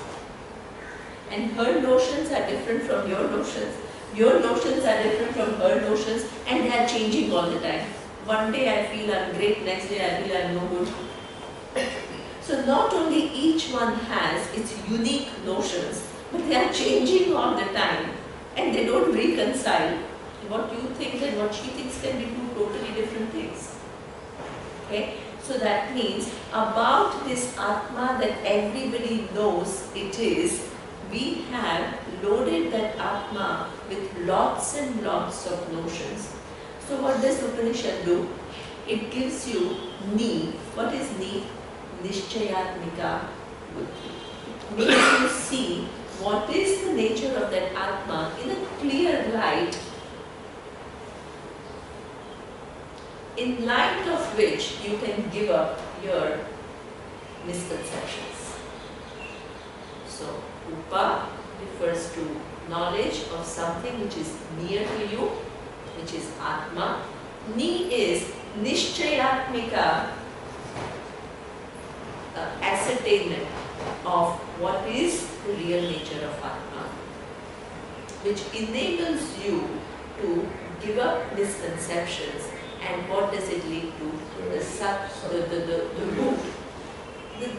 And her notions are different from your notions. Your notions are different from her notions, and they are changing all the time. One day I feel I'm great, next day I feel I'm no good. So not only each one has its unique notions, but they are changing all the time, and they don't reconcile. What you think and what she thinks can be two totally different things. Okay? So that means about this Atma that everybody knows it is, we have loaded that Atma with lots and lots of notions. So what does Upanishad do? It gives you Ni. What is Ni? Nishchayatmika buddhi. It makes you see what is the nature of that Atma in a clear light, in light of which you can give up your misconceptions. So, Upa refers to knowledge of something which is near to you, which is Atma. Ni is Nishchayatmika, ascertainment of what is the real nature of Atma, which enables you to give up misconceptions. And what does it lead to? The root,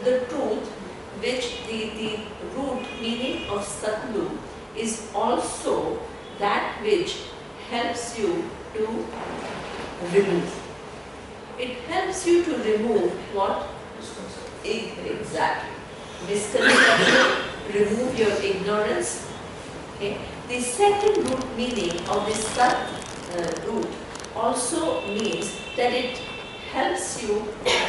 the truth, which the root meaning of Satlu is also that which helps you to remove. It helps you to remove what? Exactly. Misconception, remove your ignorance. Okay. The second root meaning of this Sat root also means that it helps you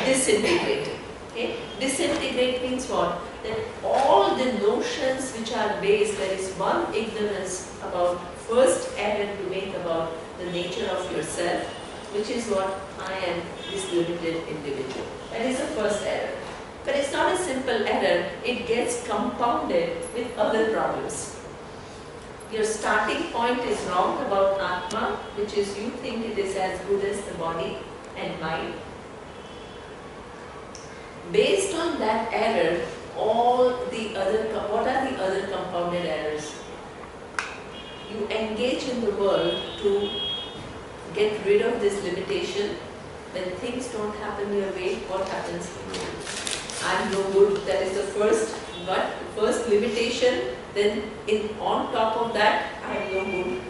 disintegrate it. Okay? Disintegrate means what? That all the notions which are based, there is one ignorance about, first error to make about the nature of yourself, which is what I am, this limited individual. That is the first error. But it's not a simple error, it gets compounded with other problems. Your starting point is wrong about Atma, which is you think it is as good as the body and mind. Based on that error, all the other, what are the other compounded errors? You engage in the world to get rid of this limitation. When things don't happen your way, what happens? I'm no good. That is the first limitation. Then on top of that, I am no good.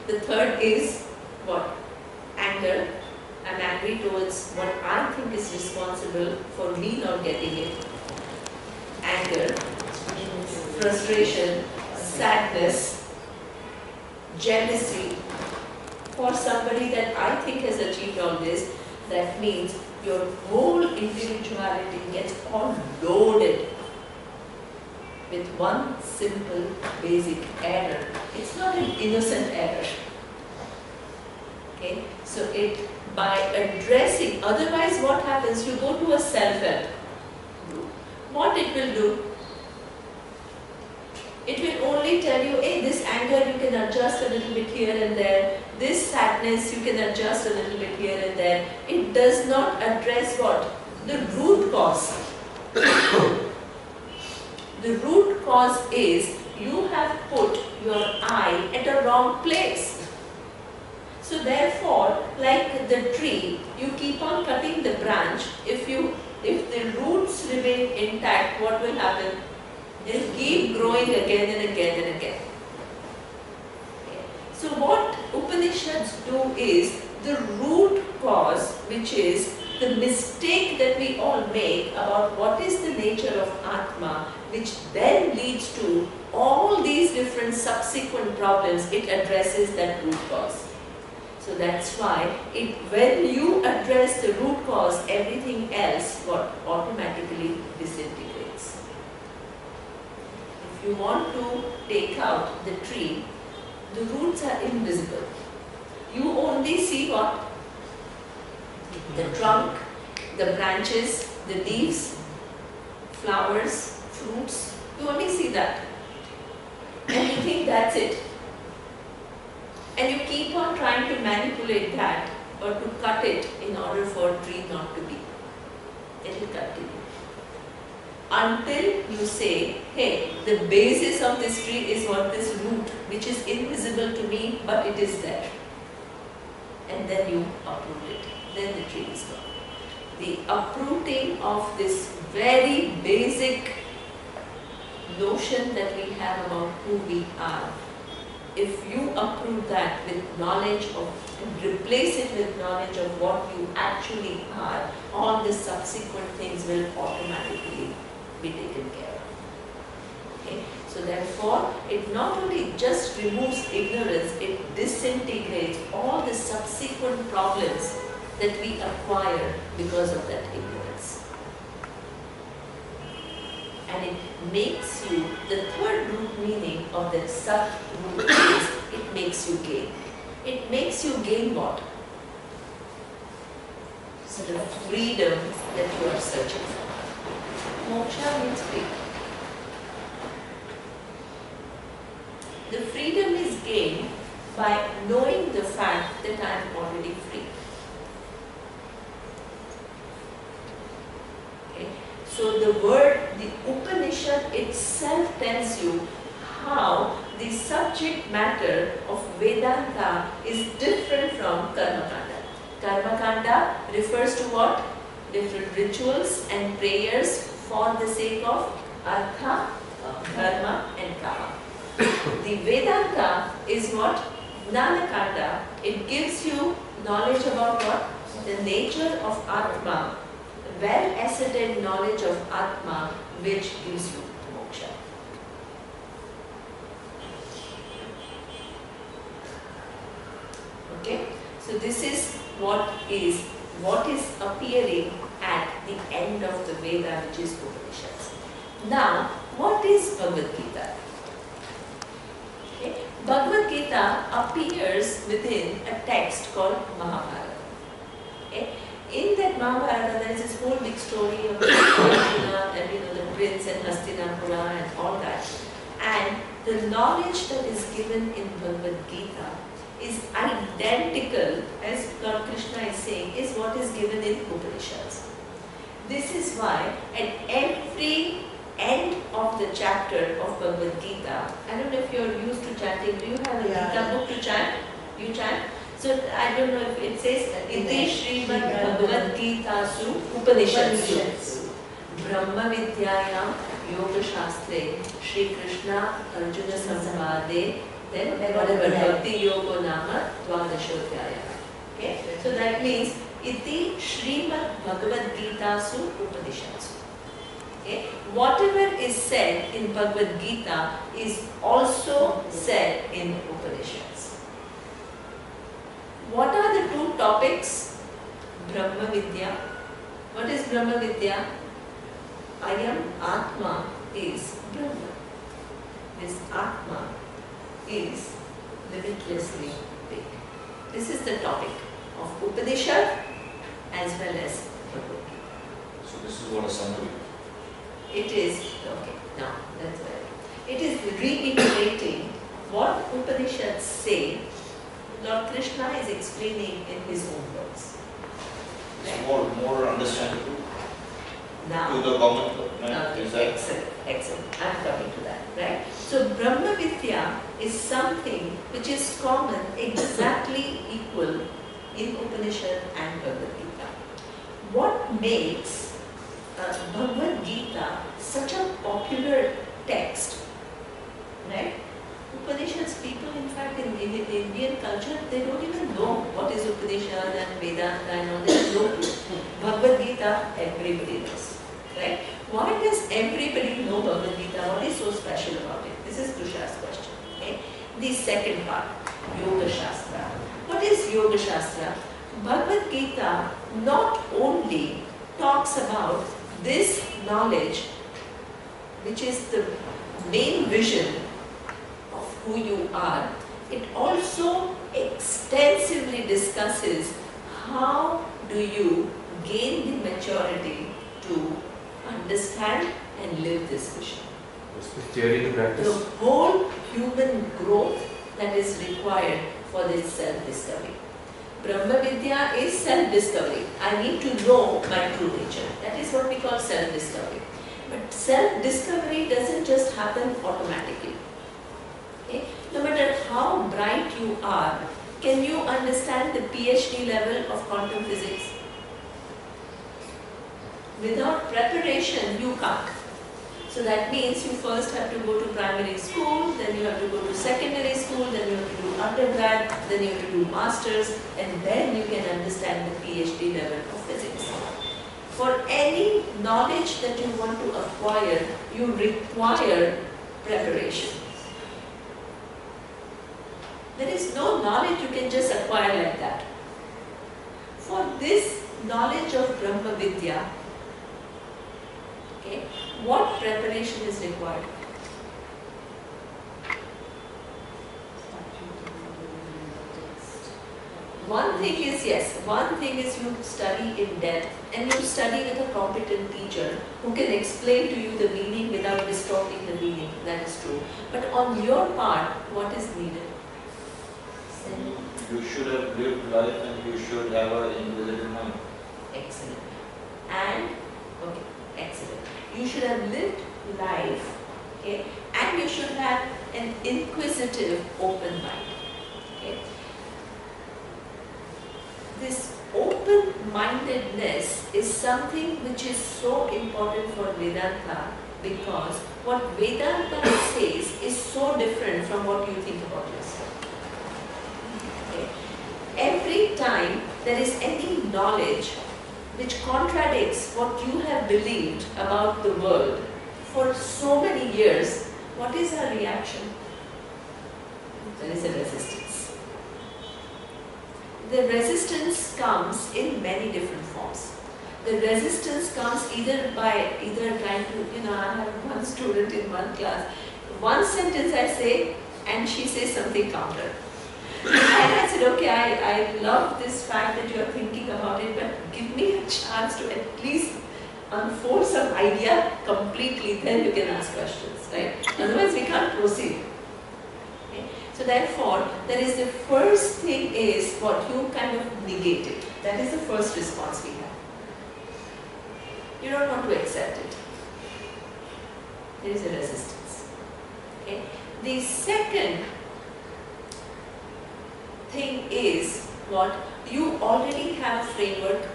The third is what? Anger. I'm angry towards what I think is responsible for me not getting it. Anger, frustration, sadness, jealousy. For somebody that I think has achieved all this, that means your whole individuality gets all loaded with one simple basic error. It's not an innocent error. Okay? So it, by addressing, otherwise what happens? You go to a self-help group. What it will do? It will only tell you, hey, this anger you can adjust a little bit here and there. This sadness you can adjust a little bit here and there. It does not address what? The root cause. The root cause is you have put your eye at a wrong place. So therefore, like the tree, you keep on cutting the branch. If the roots remain intact, what will happen? They'll keep growing again and again and again. Okay. So what Upanishads do is the root cause, which is the mistake that we all make about what is the nature of Atma, which then leads to all these different subsequent problems. It addresses that root cause. So that's why when you address the root cause, everything else what automatically disintegrates. If you want to take out the tree, the roots are invisible. You only see what? The trunk, the branches, the leaves, flowers, fruits. You only see that. And you think that's it. And you keep on trying to manipulate that or to cut it in order for a tree not to be. It will continue. Until you say, hey, the basis of this tree is what this root, which is invisible to me, but it is there. And then you uproot it. Then the tree is gone. The uprooting of this very basic notion that we have about who we are if you approve that with knowledge of, and replace it with knowledge of what you actually are, all the subsequent things will automatically be taken care of. Okay? So therefore, it not only just removes ignorance, it disintegrates all the subsequent problems that we acquire because of that ignorance. And it makes you, the third root meaning of that sat root is, it makes you gain. It makes you gain what? So the freedom that you are searching for. Moksha means freedom. The freedom is gained by knowing the fact that I am already free. Okay? So the word, the Upanishad itself tells you how the subject matter of Vedanta is different from Karma Kanda. Karma Kanda refers to what? Different rituals and prayers for the sake of Artha, Dharma and Kama. The Vedanta is what? Gnana-kanda. It gives you knowledge about what? The nature of Atma, well-ascertained knowledge of Atma, which gives you moksha. Okay? So this is what is appearing at the end of the Veda, which is Upanishads. Now, what is Bhagavad Gita? Okay. Bhagavad Gita appears within a text called Mahabharata. Okay. In that Mahabharata, there is this whole big story of Arjuna and the prince and Hastinapura and all that. And the knowledge that is given in Bhagavad Gita is identical, as Lord Krishna is saying, is what is given in Upanishads. This is why at every end of the chapter of Bhagavad Gita, I don't know if you are used to chanting, do you have a Gita book to chant? You chant? So I don't know if it says, Iti Srimad Bhagavad Gita Su Upanishads Brahma Vidyayam Yoga Shastre Shri Krishna Arjuna Samvade, then whatever, Bhakti Yoga Nama Dvadashodhyaya. Okay? So that means Iti Srimad Bhagavad Gita Su Upanishads. Okay? Whatever is said in Bhagavad Gita is also said in Upanishads. What are the two topics? Brahma Vidya. What is Brahma Vidya? I am Atma is Brahma. This Atma is limitlessly big. This is the topic of Upanishad as well as Bhagavad Gita. So this is what a summary. It is, okay, now that's right. It is reiterating what Upanishads say. Lord Krishna is explaining in his own words. It's more understandable Now, to the common, right? okay, Is that? excellent. I'm coming to that, right? So Brahma Vidya is something which is common, exactly equal in Upanishad and Bhagavad Gita. What makes Bhagavad Gita such a popular text, right? Upanishads, people in fact in Indian culture, they don't even know what is Upanishad and Vedanta and all that. No clue. Bhagavad Gita, everybody knows, right? Why does everybody know Bhagavad Gita? What is so special about it? This is Tusha's question. Okay? The second part, Yoga Shastra. What is Yoga Shastra? Bhagavad Gita not only talks about this knowledge, which is the main vision of who you are, it also extensively discusses how do you gain the maturity to understand and live this vision. What's the theory to The practice? whole human growth that is required for this self-discovery. Brahma Vidya is self-discovery. I need to know my true nature. That is what we call self-discovery. But self-discovery doesn't just happen automatically. Okay? No matter how bright you are, can you understand the PhD level of quantum physics? Without preparation, you can't. So that means you first have to go to primary school, then you have to go to secondary school, then you have to do undergrad, then you have to do masters, and then you can understand the PhD level of physics. For any knowledge that you want to acquire, you require preparation. There is no knowledge you can just acquire like that. For this knowledge of Brahma Vidya, okay, what preparation is required? One thing is, yes, one thing is you study in depth and you study with a competent teacher who can explain to you the meaning without distorting the meaning. That is true. But on your part, what is needed? You should have lived life and you should have an inquisitive mind. Excellent. And, okay, excellent. You should have lived life, okay, and you should have an inquisitive, open mind, okay. This open-mindedness is something which is so important for Vedanta because what Vedanta says is so different from what you think about yourself. Okay. Every time there is any knowledge which contradicts what you have believed about the world for so many years, what is our reaction? There is a resistance. The resistance comes in many different forms. The resistance comes either trying to, I have one student in one class, one sentence I say and she says something counter. And I said, okay, I love this fact that you are thinking about it, but give me a chance to at least unfold some idea completely, then you can ask questions, right? Otherwise we can't proceed. Okay? So therefore, there is the first thing is what you kind of negate it. That is the first response we have. You don't want to accept it. There is a resistance. Okay? The second thing is what you already have framework.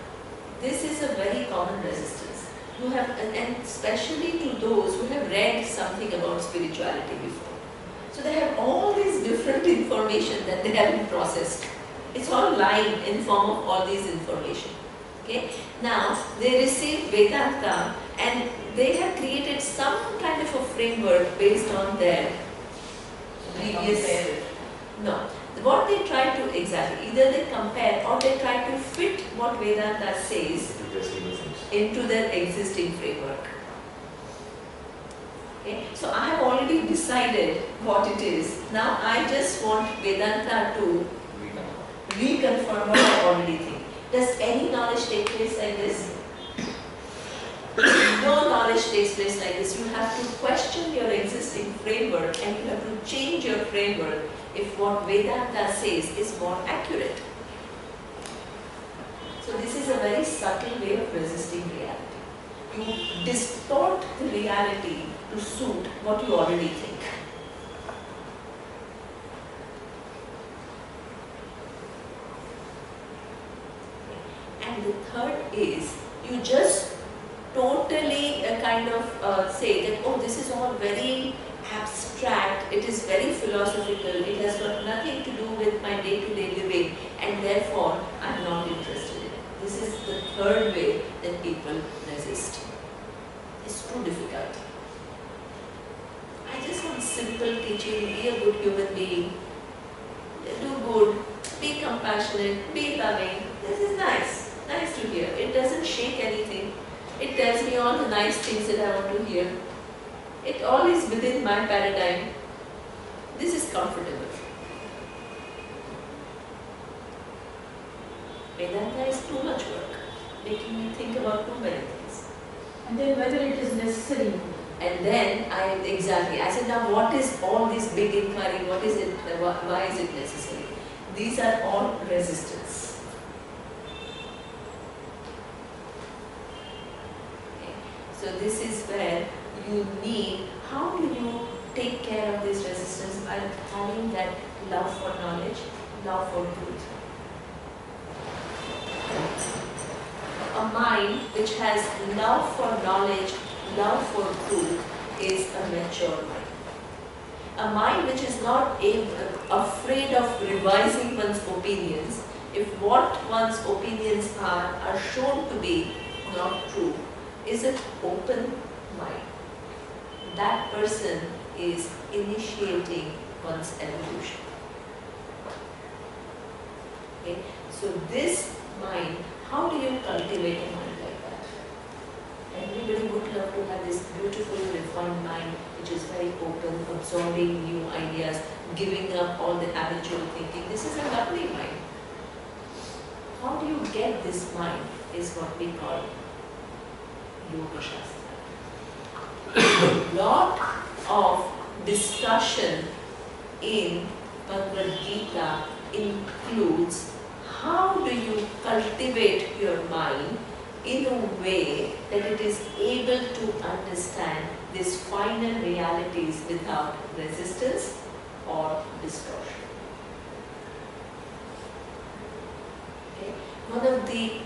This is a very common resistance. You have, and especially to those who have read something about spirituality before. So they have all these different information that they haven't processed. It's all lying in form of all these information. Okay. Now they receive Vedanta and they have created some kind of a framework based on their previous. No. What they try to exactly, either they compare or they try to fit what Vedanta says into their existing framework. Okay? So I have already decided what it is. Now I just want Vedanta to reconfirm what I already think. Does any knowledge take place like this? No knowledge takes place like this. You have to question your existing framework and you have to change your framework if what Vedanta says is more accurate. So this is a very subtle way of resisting reality. You distort the reality to suit what you already think. And the third is, you just totally say that, oh, this is all very abstract, it is very philosophical, it has got nothing to do with my day-to-day living, and therefore I am not interested in it. This is the third way that people resist. It's too difficult. I just want simple teaching, be a good human being, do good, be compassionate, be loving. This is nice, nice to hear. It doesn't shake anything. It tells me all the nice things that I want to hear. It all is within my paradigm. This is comfortable. Vedanta is too much work, making me think about too many things. And then whether it is necessary. And then I said, now what is all this big inquiry, what is it, why is it necessary? These are all resistance. Okay. So this is where you need, how do you take care of this resistance? By having that love for knowledge, love for truth. A mind which has love for knowledge, love for truth, is a mature mind. A mind which is not afraid of revising one's opinions if what one's opinions are shown to be not true, is an open mind. That person is initiating one's evolution. Okay? So this mind, how do you cultivate a mind like that? Everybody would love to have this beautiful, refined mind which is very open, absorbing new ideas, giving up all the habitual thinking. This is a lovely mind. How do you get this mind is what we call Yoga Shastra. Lot of discussion in Bhagavad Gita includes how do you cultivate your mind in a way that it is able to understand these final realities without resistance or distortion. Okay? One of the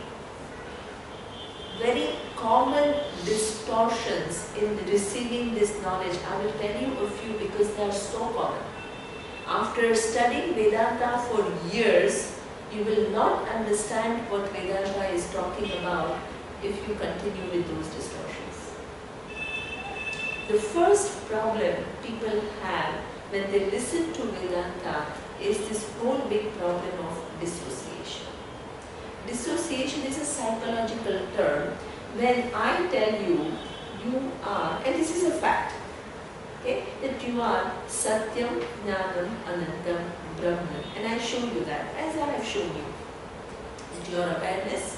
very common distortions in receiving this knowledge, I will tell you a few because they are so common. After studying Vedanta for years, you will not understand what Vedanta is talking about if you continue with those distortions. The first problem people have when they listen to Vedanta is this whole big problem of dissociation. Dissociation is a psychological term. When I tell you, you are, and this is a fact, okay, that you are Satyam, Jnanam, Anantam, Brahman, and I show you that, as I have shown you, that your awareness,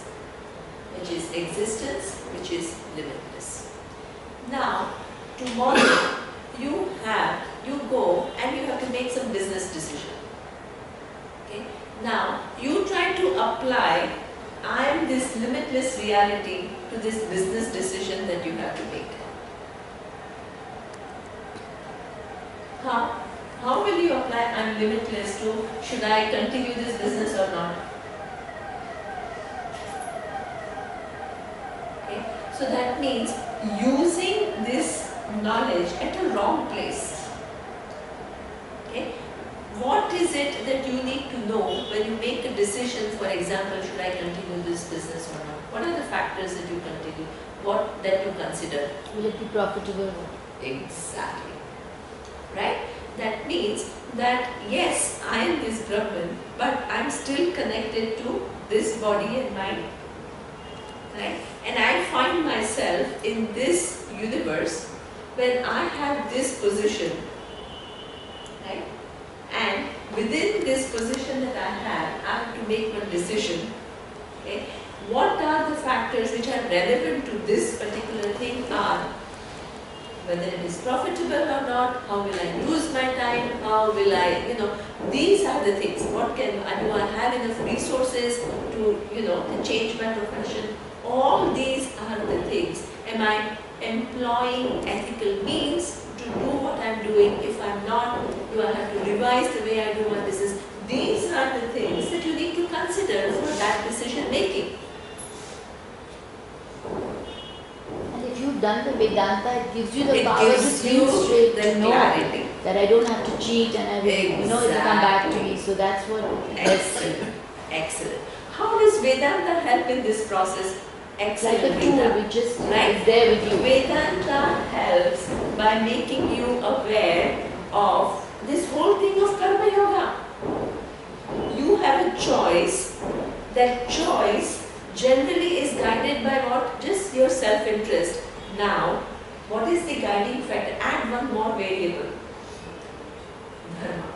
which is existence, which is limitless. Now, tomorrow, you go and you have to make some business decision. Okay? Now, you try to apply, I am this limitless reality to this business decision that you have to make. How will you apply I am limitless to should I continue this business or not? Okay? So that means using this knowledge at a wrong place. Okay? What is it that you need to know when you make a decision, for example, should I continue this business or not? What are the factors that you continue, that you consider? Will it be profitable? Exactly. Right? That means that yes, I am this Brahman, but I am still connected to this body and mind. Right? And I find myself in this universe when I have this position. Right? And within this position that I have to make one decision. Okay? What are the factors which are relevant to this particular thing are whether it is profitable or not, how will I use my time, how will I, these are the things. Do I have enough resources to change my profession? All these are the things. Am I employing ethical means to do what I am doing? If I am not, do I have to revise the way I do my business? These are the things that you need to consider for that decision making. If you've done the Vedanta, it gives you the power to gives think you straight, the to know clarity. that I don't have to cheat and I will, it'll come back to me. So that's what helps you. Excellent. How does Vedanta help in this process? Excellent. Like a tool, we just Right. is there with you. Vedanta helps by making you aware of this whole thing of Karma Yoga. You have a choice. That choice generally is guided by what? Just your self-interest. Now, what is the guiding factor? Add one more variable. Dharma.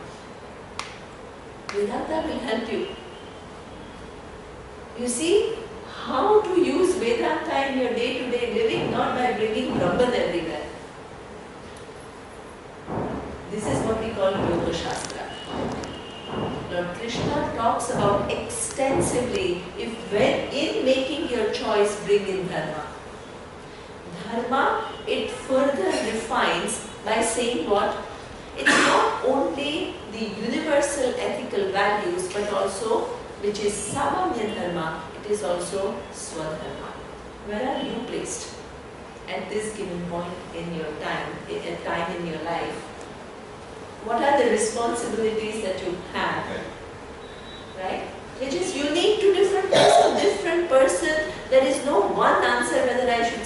Vedanta will help you. You see how to use Vedanta in your day-to-day living, not by bringing Brahman everywhere. This is what we call Yoga Shastra. Lord Krishna talks about extensively when in making your choice bring in Dharma. Dharma, it further refines by saying what? It's not only the universal ethical values but also which is Samamya Dharma, it is also Swadharma. Where are you placed? at this given point in your time, a time in your life, what are the responsibilities that you have, right? Which is unique to different person. There is no one answer whether I should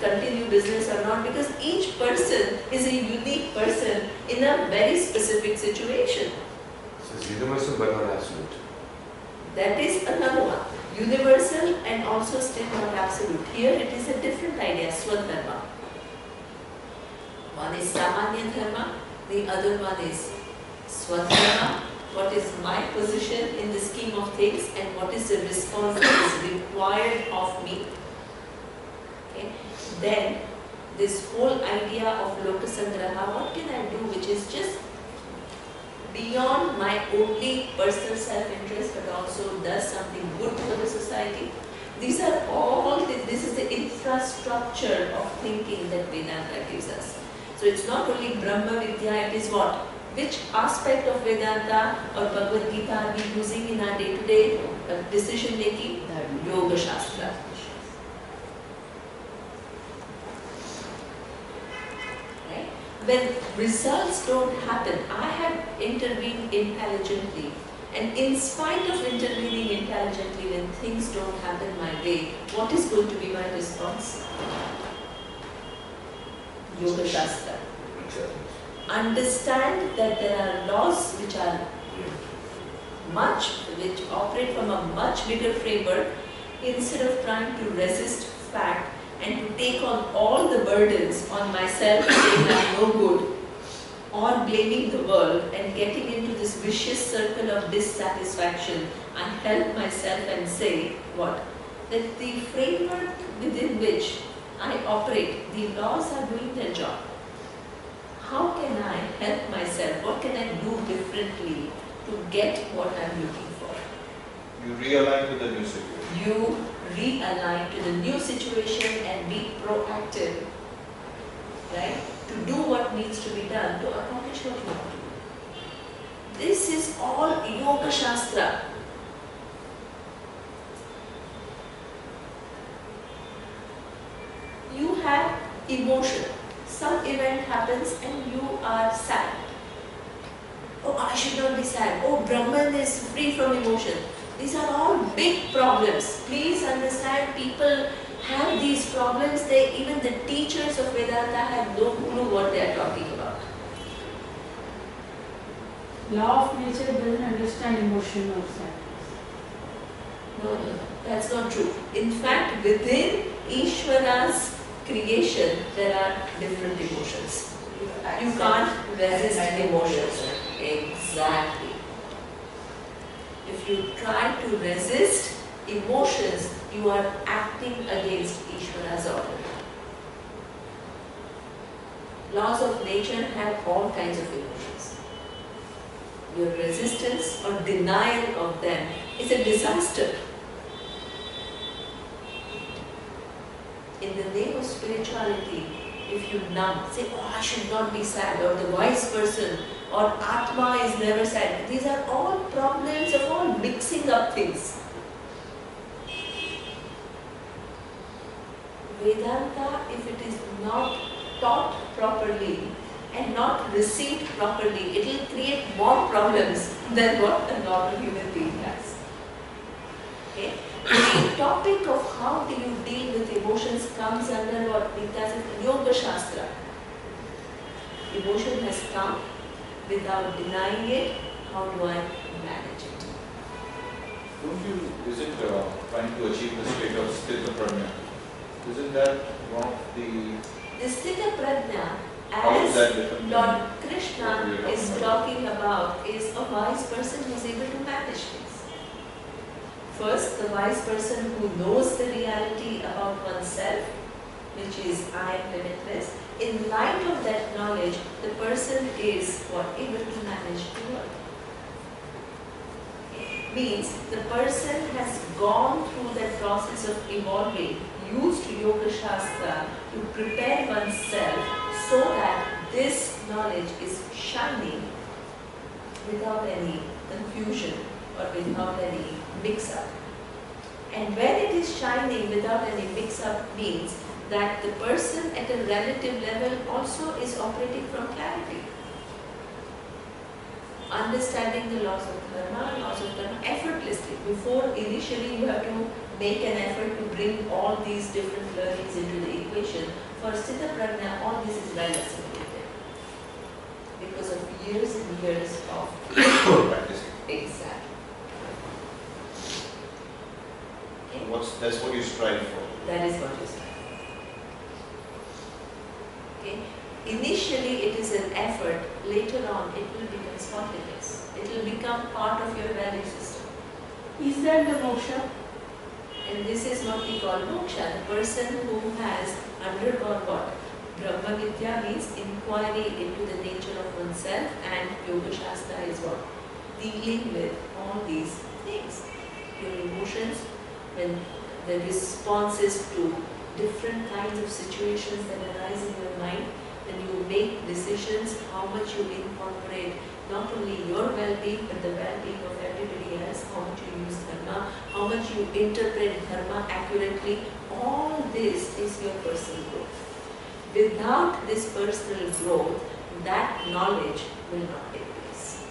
continue business or not, because each person is a unique person in a very specific situation. So it's universal but not absolute. That is another one. Universal and also still not absolute. Here it is a different idea, Swadharma. One is Samanya Dharma, the other one is Swadharma. What is my position in the scheme of things and what is the response that is required of me. Okay. Then this whole idea of Lokasangraha, what can I do which is just beyond my only personal self-interest but also does something good for the society. These are all, this is the infrastructure of thinking that Vedanta gives us. So it's not only Brahma Vidya, it is what? Which aspect of Vedanta or Bhagavad Gita are we using in our day-to-day decision making? Yoga Shastra. Right? When results don't happen, I have intervened intelligently, and in spite of intervening intelligently, when things don't happen my way, what is going to be my response? Yoga Shastra. Understand that there are laws which operate from a much bigger framework, instead of trying to resist fact and to take on all the burdens on myself saying I'm no good, or blaming the world and getting into this vicious circle of dissatisfaction. I help myself and say what? That the framework within which I operate, the laws are doing their job. How can I help myself? What can I do differently to get what I'm looking for? You realign with the new situation. You realign to the new situation and be proactive, right? To do what needs to be done to accomplish what you want to do. This is all Yoga Shastra. You have emotion. Some event happens and you are sad. Oh, I should not be sad. Oh, Brahman is free from emotion. These are all big problems. Please understand, people have these problems. Even the teachers of Vedanta have no clue what they are talking about. Law of nature doesn't understand emotion or sadness. No, that's not true. In fact, within Ishvara's creation, there are different emotions. You can't resist emotions. Exactly. If you try to resist emotions, you are acting against Ishvara's order. Laws of nature have all kinds of emotions. Your resistance or denial of them is a disaster. In the name of spirituality, if you numb, say, oh, I should not be sad, or the wise person, or Atma is never sad. These are all problems of all mixing up things. Vedanta, if it is not taught properly and not received properly, it will create more problems than what a normal human being has. Okay? The topic of how do you deal with emotions comes under what Gita says, Yoga Shastra. Emotion has come. Without denying it, how do I manage it? Isn't trying to achieve the state of Sthita Prajna, isn't that one of the... The Sthita Prajna, How is that as different Lord than Krishna what we are is talking talking about, is a wise person who is able to manage things. First, the wise person who knows the reality about oneself, which is I am limitless. In light of that knowledge, the person is able to manage the world. Means the person has gone through that process of evolving, used Yoga Shastra to prepare oneself so that this knowledge is shining without any confusion or without any mix-up. And when it is shining without any mix-up means that the person at a relative level also is operating from clarity. Understanding the laws of karma effortlessly. Before initially you have to make an effort to bring all these different learnings into the equation. For Sthita Prajna, all this is well assimilated because of years and years of Practicing. exactly. Okay. That's what you strive for. That is what is. Okay. Initially it is an effort, later on it will become spontaneous. It will become part of your value system. Is that the moksha? And this is what we call moksha. The person who has undergone what? Brahma Vidya means inquiry into the nature of oneself, and Yoga Shastra is what? Dealing with all these things. Your emotions, when the responses to different kinds of situations that arise in your mind, when you make decisions, how much you incorporate not only your well-being but the well-being of everybody else, how much you use dharma, how much you interpret dharma accurately, all this is your personal growth. Without this personal growth, that knowledge will not take place.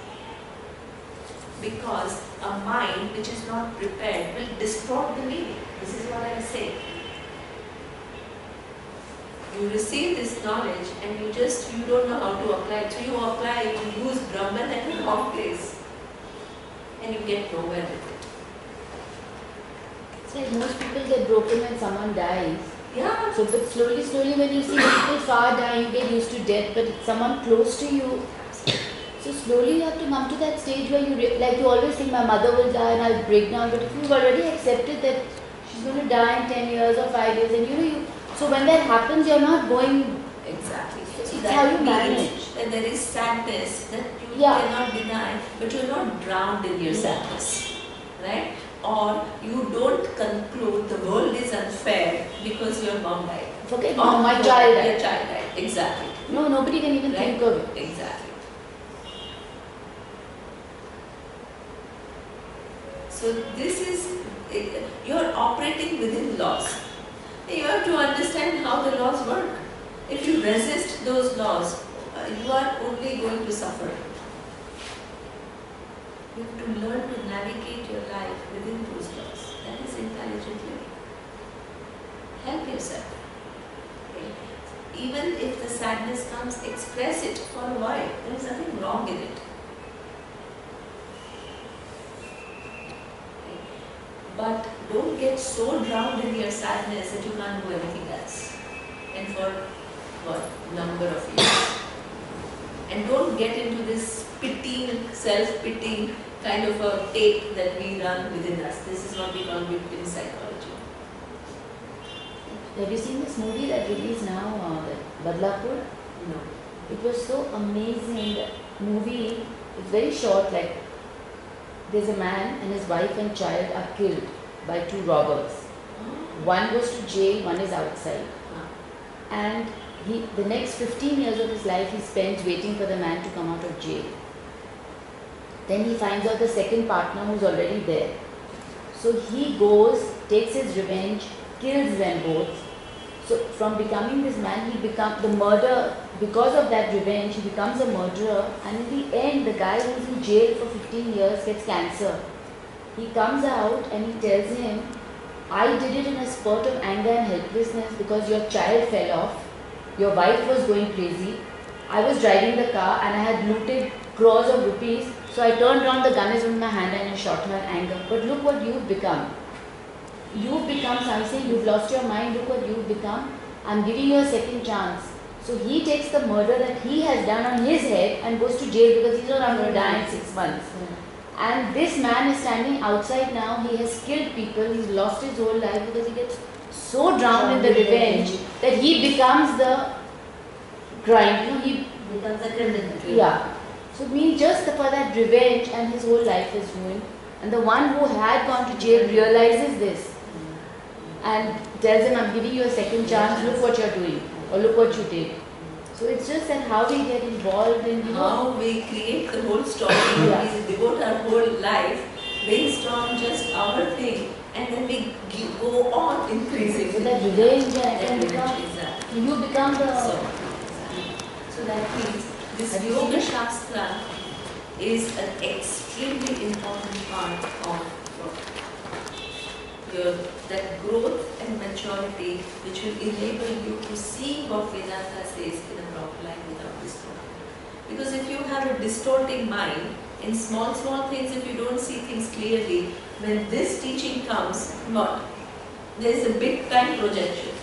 Because a mind which is not prepared will distort the meaning. This is what I am saying. You receive this knowledge and you don't know how to apply it. So you apply, you use Brahman at the wrong place and you get nowhere with it. It's like most people get broken when someone dies. Yeah. So, but slowly when you see people far dying, you get used to death, but it's someone close to you. So slowly you have to come to that stage where you always think my mother will die and I'll break down, but if you've already accepted that she's going to die in 10 years or 5 years, and so when that happens, you're not going. Exactly. It's that how you means manage. that there is sadness that you Yeah. cannot deny, but you're not drowned in your sadness, right? Or you don't conclude the world is unfair because your mom died. Forget Or my child died. Your child died. Exactly. No, nobody can even Right? think of it. Exactly. So this is, you're operating within laws. You have to understand how the laws work. If you resist those laws, you are only going to suffer. You have to learn to navigate your life within those laws. That is intelligent living. Help yourself. Okay? Even if the sadness comes, express it for a while. There is nothing wrong in it. Okay? But don't get so drowned in your sadness that you can't do anything else. And for what? Number of years. And don't get into this pitying, self-pitying kind of a tape that we run within us. This is what we call victim psychology. Have you seen this movie that released now, Badlapur? No. It was so amazing. The movie, it's very short, like there's a man and his wife and child are killed by two robbers. One goes to jail, one is outside. And the next 15 years of his life he spent waiting for the man to come out of jail. Then he finds out the second partner who's already there. So he goes, takes his revenge, kills them both. So from becoming this man, he becomes the murderer. Because of that revenge, he becomes a murderer. And in the end, the guy who's in jail for 15 years gets cancer. He comes out and he tells him, I did it in a spurt of anger and helplessness because your child fell off. Your wife was going crazy. I was driving the car and I had looted crores of rupees. So I turned around, the gun is in my hand and I shot her in anger. But look what you've become. You've become something, you've lost your mind, look what you've become. I'm giving you a second chance. So he takes the murder that he has done on his head and goes to jail because he's not going to die in 6 months. And this man is standing outside now, he has killed people, he's lost his whole life because he gets so drowned in the revenge that he becomes the crime. He Becomes a criminal. yeah. So it means just for that revenge and his whole life is ruined. And the one who had gone to jail realizes this and tells him, I'm giving you a second chance, look what you're doing or look what you did. So it's just that how we get involved in How we create the whole story, Yeah. we devote our whole life based on just our thing and then we go on increasing. So that range That can range, become, exactly. you become So, the, so that means this Have you Yoga seen it? Shastra is an extremely important part of your that growth and maturity which will enable you to see what Vedanta says in a proper light without distorting. Because if you have a distorting mind, in small things, if you don't see things clearly, when this teaching comes, what? There is a big time projection.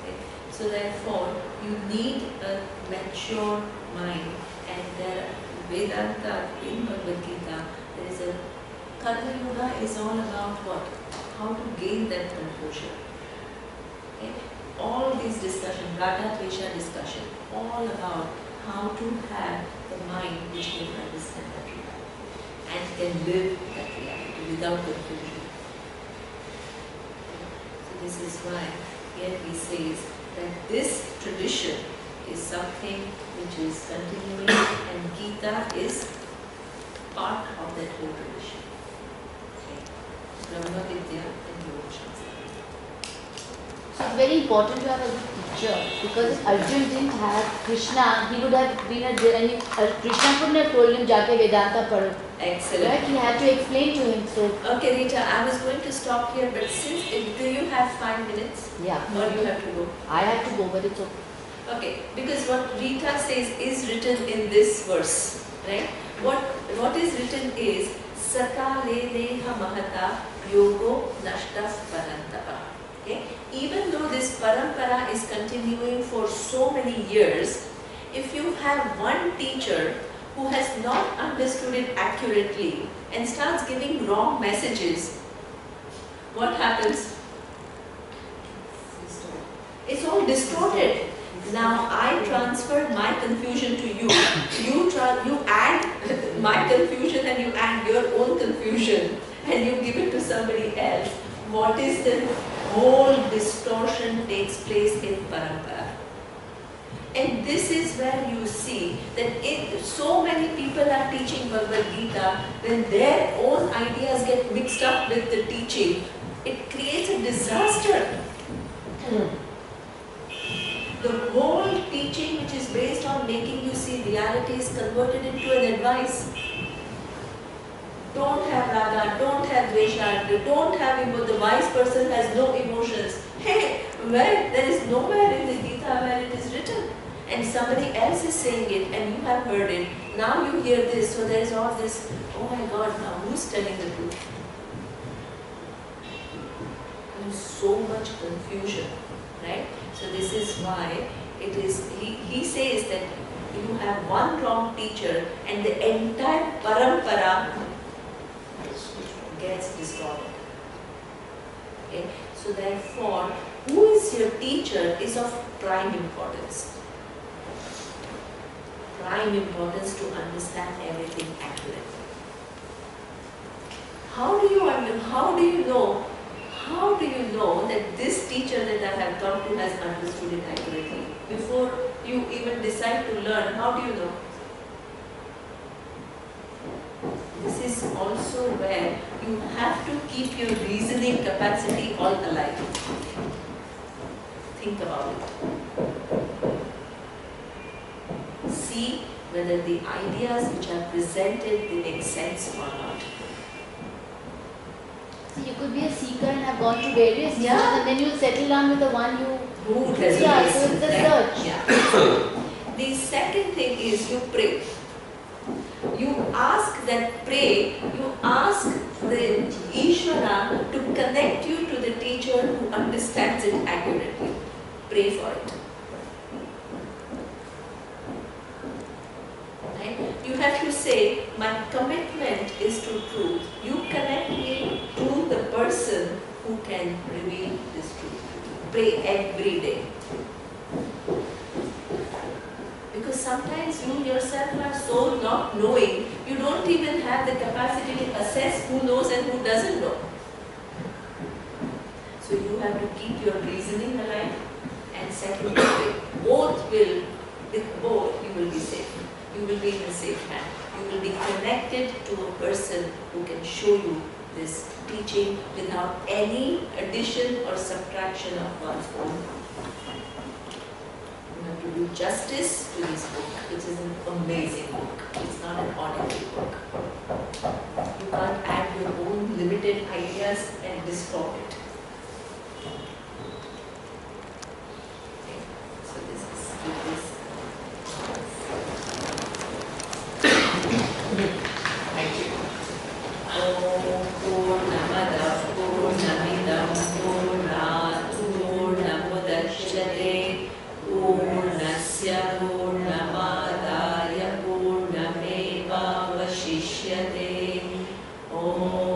Okay. So therefore, you need a mature mind, and there Vedanta in Bhagavad Gita, there is a Karma Yoga is all about what? How to gain that composure. Okay? All these discussion, Raga Dvesha discussion, all about how to have the mind which can understand that reality and can live that reality without confusion. So this is why here he says that this tradition is something which is continuing, and Gita is part of that whole tradition. Brahma Vidya and Yoga Shastra. so it's very important to have a good teacher, because if Arjun didn't have Krishna, he would have been and Krishna couldn't have told him Jake Vedanta Paro. Excellent. Right? He had to explain to him. So Okay, Rita, I was going to stop here, but since do you have 5 minutes yeah, or you have to go? I have to go, but it's okay. Okay, because what Rita says is written in this verse, right? What is written is Sakale Neha Mahata Yogo Nashtas Parantapa. Okay? Even though this parampara is continuing for so many years, if you have one teacher who has not understood it accurately and starts giving wrong messages, what happens? It's all distorted. Now I transfer my confusion to you. You add my confusion and you add your own confusion and you give it to somebody else. What is the whole distortion takes place in parampara? And this is where you see that if so many people are teaching Bhagavad Gita, then their own ideas get mixed up with the teaching. It creates a disaster. The whole teaching which is based on making you see reality is converted into an advice. Don't have raga, don't have dvesha, don't have emotion. The wise person has no emotions. Hey, where there is nowhere in the Gita where it is written. And somebody else is saying it and you have heard it. Now you hear this, so there is all this, oh my God, now who's telling the truth? There is so much confusion, right? So this is why it is, he says that you have one wrong teacher and the entire parampara gets distorted. Okay? So therefore, who is your teacher is of prime importance. Prime importance to understand everything accurately. How do you know that this teacher that I have come to has understood it accurately? Before you even decide to learn, how do you know? This is also where you have to keep your reasoning capacity all alive. Think about it. See whether the ideas which are presented, they make sense or not. So you could be a seeker and have gone to various teachers, Yeah. and then you'll settle down with the one you. Who Yeah, so it's the search. Yeah. The second thing is you pray. You ask that pray, you ask the Ishvara to connect you to the teacher who understands it accurately. Pray for it. Right? You have to say, my commitment is to truth. You connect me to the person who can reveal this truth. Pray every day. Because sometimes you yourself are so not knowing, you don't even have the capacity to assess who knows and who doesn't know. So you have to keep your reasoning alive and second pray. With both you will be safe. You will be in a safe hand. You will be connected to a person who can show you this teaching without any addition or subtraction of one's own. You have to do justice to this book, which is an amazing book. It's not an ordinary book. You can't add your own limited ideas and distort it. Okay, so this is this. Thank you. Om Purnamada Purnamidam Purnat Purnamudachyate Purnasya Purnamadaya Purnameva Vashishyate. Om